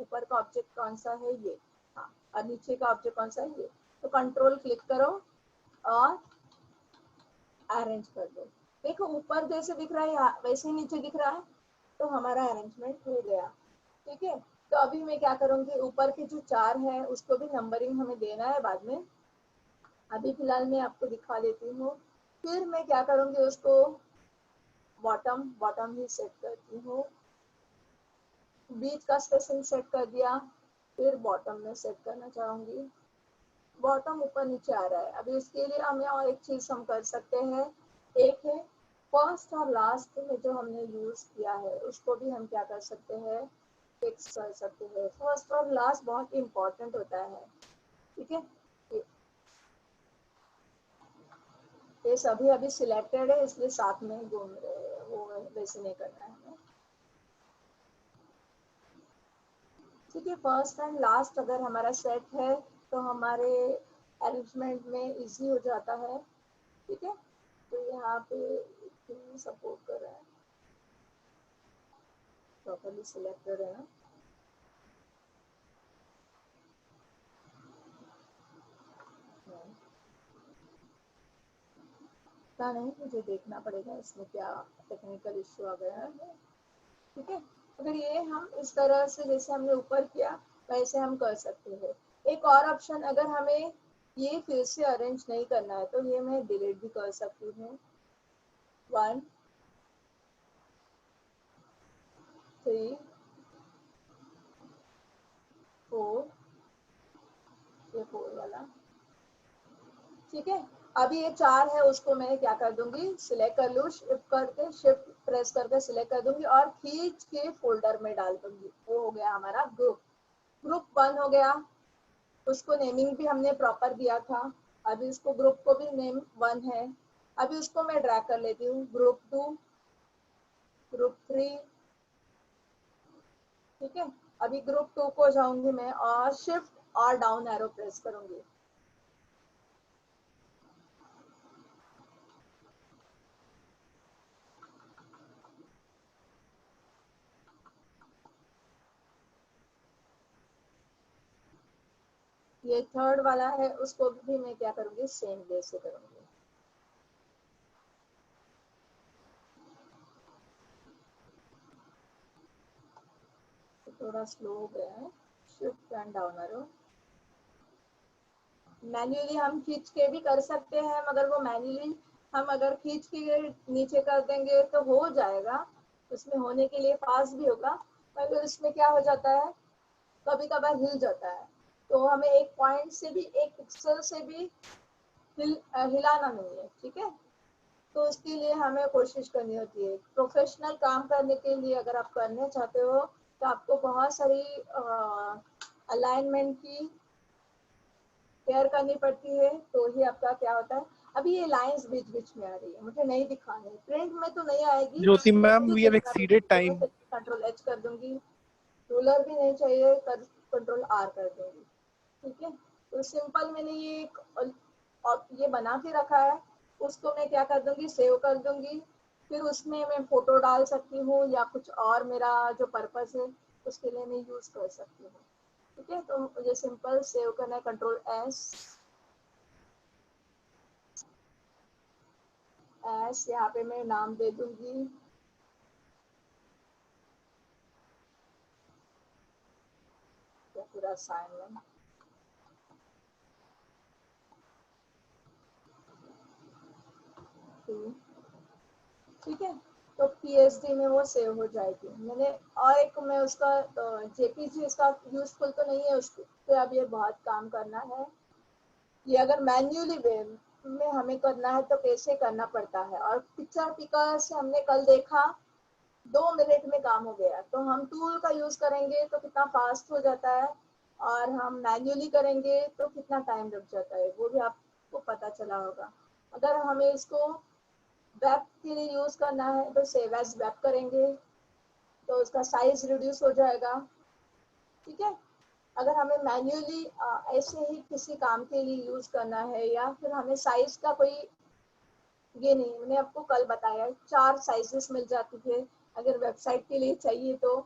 [SPEAKER 2] ऊपर का ऑब्जेक्ट कौन सा है, ये, हाँ, और नीचे का ऑब्जेक्ट कौन सा है, ये। तो कंट्रोल क्लिक करो और अरेंज कर दो। देखो ऊपर जैसे दिख रहा है वैसे ही नीचे दिख रहा है, तो हमारा अरेंजमेंट हो गया। ठीक है, तो अभी मैं क्या करूंगी, ऊपर के जो चार है उसको भी नंबरिंग हमें देना है बाद में, अभी फिलहाल मैं आपको दिखा देती हूँ। फिर मैं क्या करूंगी, उसको बॉटम बॉटम ही सेट करती हूँ, बीच का स्पेसिंग सेट कर दिया, फिर बॉटम में सेट करना चाहूंगी। बॉटम ऊपर नीचे आ रहा है। अभी इसके लिए हमें और एक चीज हम कर सकते हैं, एक है फर्स्ट और लास्ट में जो हमने यूज किया है उसको भी हम क्या कर सकते हैं, फिक्स कर सकते हैं। फर्स्ट और लास्ट बहुत इंपॉर्टेंट होता है। ठीक है, ये सभी अभी सिलेक्टेड है इसलिए साथ में घूम रहे हैं, वो वैसे नहीं करना है हमें। ठीक है, फर्स्ट एंड लास्ट अगर हमारा सेट है तो हमारे अरेंजमेंट में इजी हो जाता है। ठीक है, तो यहाँ पे सपोर्ट कर रहा है, प्रॉपर्ली सिलेक्टेड है ना। पता नहीं, मुझे देखना पड़ेगा इसमें क्या टेक्निकल इश्यू आ गया है। ठीक है, अगर ये हम इस तरह से जैसे हमने ऊपर किया वैसे हम कर सकते हैं। एक और ऑप्शन, अगर हमें ये फिर से अरेंज नहीं करना है तो ये मैं डिलीट भी कर सकती हूँ। 1 3 4, ये 4 वाला। ठीक है, अभी ये चार है उसको मैं क्या कर दूंगी, सिलेक्ट कर लूँ, शिफ्ट करके शिफ्ट प्रेस करके सिलेक्ट कर दूंगी और खींच के फोल्डर में डाल दूंगी। वो हो गया हमारा ग्रुप। ग्रुप 1 हो गया, उसको नेमिंग भी हमने प्रॉपर दिया था। अभी उसको ग्रुप को भी नेम 1 है। अभी उसको मैं ड्रैग कर लेती हूँ, ग्रुप 2, ग्रुप 3। ठीक है, अभी ग्रुप 2 को जाऊंगी मैं और शिफ्ट और डाउन एरो प्रेस करूंगी। ये थर्ड वाला है उसको भी मैं क्या करूंगी, सेम वे से करूंगी। तो थोड़ा स्लो हो गया है, shift and down arrow. Manually हम खींच के भी कर सकते हैं, मगर वो मैन्युअली हम अगर खींच के नीचे कर देंगे तो हो जाएगा, उसमें होने के लिए फास्ट भी होगा, मगर उसमें क्या हो जाता है, कभी कभार हिल जाता है। तो हमें एक पॉइंट से भी, एक पिक्सल से भी हिलाना नहीं है, ठीक है। तो उसके लिए हमें कोशिश करनी होती है। प्रोफेशनल काम करने के लिए अगर आप करने चाहते हो तो आपको बहुत सारी अलाइनमेंट की केयर करनी पड़ती है, तो ही आपका क्या होता है। अभी ये लाइंस बीच बीच में आ रही है, मुझे नहीं दिखानी है, प्रिंट में तो नहीं आएगी,
[SPEAKER 3] ज्योति मैम,
[SPEAKER 2] मुझे
[SPEAKER 3] वी हैव
[SPEAKER 2] दिखना भी
[SPEAKER 3] एक्सीडेड
[SPEAKER 2] नहीं है,
[SPEAKER 3] टाइम।
[SPEAKER 2] तो कंट्रोल एच कर दूंगी, रूलर भी नहीं चाहिए, कंट्रोल आर कर दूंगी, ठीक है। तो सिंपल मैंने ये एक ये बना के रखा है, उसको मैं क्या कर दूंगी, सेव कर दूंगी। फिर उसमें मैं फोटो डाल सकती हूँ या कुछ और मेरा जो पर्पस है उसके लिए मैं यूज कर सकती हूँ, ठीक है। तो मुझे सिंपल सेव करना है, कंट्रोल एस, यहाँ पे मैं नाम दे दूंगी पूरा असाइनमेंट, ठीक है। तो पीएचडी में वो सेव हो जाएगी मैंने। और एक मैं उसका जेपीजी इसका यूजफुल तो नहीं है, उसको तो अब ये बहुत काम करना है। ये अगर मैन्युअली वे में हमें करना है तो कैसे करना पड़ता है। और पिक्चर पिकर से हमने कल देखा 2 मिनट में काम हो गया, तो हम टूल का यूज करेंगे तो कितना फास्ट हो जाता है, और हम मैन्युअली करेंगे तो कितना टाइम लग जाता है, वो भी आपको पता चला होगा। अगर हमें इसको वेब के लिए यूज करना है तो सेव एज वेब करेंगे, तो उसका साइज रिड्यूस हो जाएगा, ठीक है। अगर हमें मैन्युअली ऐसे ही किसी काम के लिए यूज करना है, या फिर हमें साइज का कोई ये नहीं, मैंने आपको कल बताया 4 साइजेस मिल जाती है अगर वेबसाइट के लिए चाहिए तो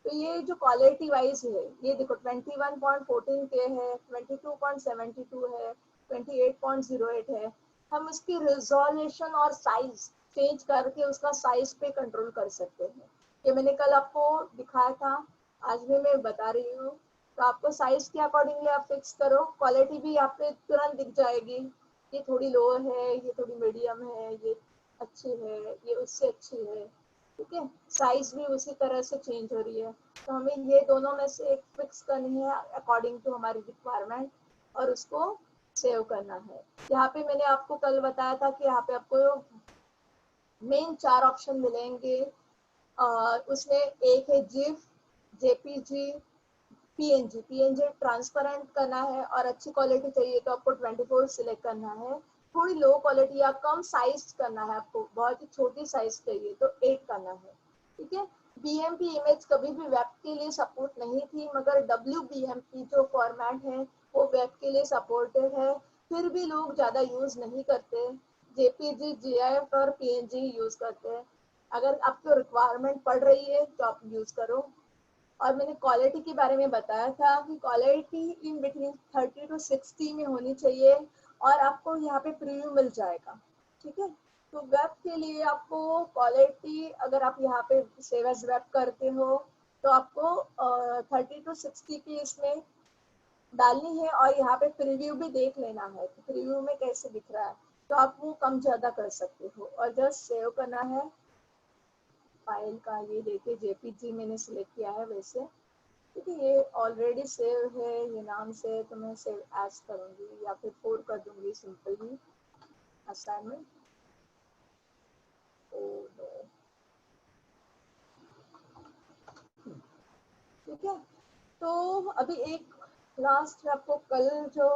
[SPEAKER 2] ये जो क्वालिटी वाइज है, ये देखो 21.14 के है, 22.72 है, 28.08 है। हम उसकी रिजोल्यूशन और साइज चेंज करके उसका साइज पे कंट्रोल कर सकते हैं। ये मैंने कल आपको दिखाया था, आज भी मैं बता रही हूँ। तो आपको साइज के अकॉर्डिंगली आप फिक्स करो, क्वालिटी भी आप पे तुरंत दिख जाएगी, ये थोड़ी लो है, ये थोड़ी मीडियम है, ये अच्छी है, ये उससे अच्छी है, ठीक है। साइज भी उसी तरह से चेंज हो रही है, तो हमें ये दोनों में से एक फिक्स करनी है अकॉर्डिंग टू हमारी रिक्वायरमेंट, और उसको सेव करना है। यहाँ पे मैंने आपको कल बताया था कि यहाँ पे आपको मेन 4 ऑप्शन मिलेंगे, उसमें एक है GIF, JPG, PNG. PNG transparent करना है और अच्छी क्वालिटी चाहिए तो आपको 24 सिलेक्ट करना है। थोड़ी लो क्वालिटी या कम साइज करना है, आपको बहुत ही छोटी साइज चाहिए तो 8 करना है, ठीक है। बीएमपी इमेज कभी भी वेब के लिए सपोर्ट नहीं थी, मगर डब्ल्यूबीएमपी जो फॉर्मेट है वो वेब के लिए सपोर्टेड है, फिर भी लोग ज्यादा यूज नहीं करते, जेपीजी, जीआईएफ और पीएनजी यूज करते हैं। अगर आपको रिक्वायरमेंट पड़ रही है तो आप यूज करो। और मैंने क्वालिटी के बारे में बताया था कि क्वालिटी इन बिटवीन 30 to 60 में होनी चाहिए, और आपको यहाँ पे प्रीव्यू मिल जाएगा, ठीक है। तो वेब के लिए आपको क्वालिटी, अगर आप यहाँ पे सेव एज वेब करते हो तो आपको 30 to 60 की इसमें डालनी है, और यहाँ पे प्रीव्यू भी देख लेना है कि प्रीव्यू में कैसे दिख रहा है, तो आप वो कम ज्यादा कर सकते हो, और जस्ट सेव करना है। फाइल का ये देखिए जेपीजी मैंने सिलेक्ट किया है वैसे, क्योंकि ये ऑलरेडी सेव है ये नाम से, तो मैं सेव एज करूंगी या फिर 4 कर दूंगी सिंपल ही असाइनमेंट। ठीक है। तो अभी एक लास्ट आपको कल जो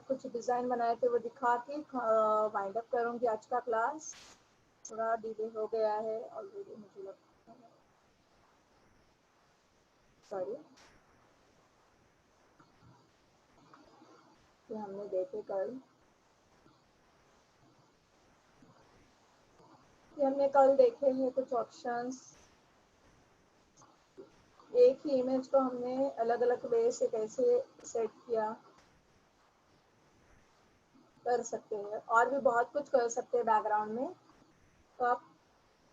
[SPEAKER 2] कुछ डिजाइन बनाए थे वो दिखा के वाइंड अप करूंगी आज का क्लास। थोड़ा डिले हो गया है ऑलरेडी, मुझे लगता है, सॉरी, कि हमने देखे कल, कि हमने कल देखे हैं कुछ ऑप्शंस। एक ही इमेज को हमने अलग अलग वे से कैसे सेट किया, कर सकते हैं, और भी बहुत कुछ कर सकते हैं बैकग्राउंड में, तो आप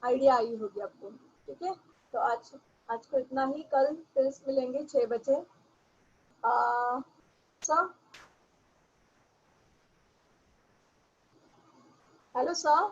[SPEAKER 2] आइडिया आई होगी आपको, ठीक है। तो आज को इतना ही, कल फिर मिलेंगे 6 बजे। सब हेलो सर।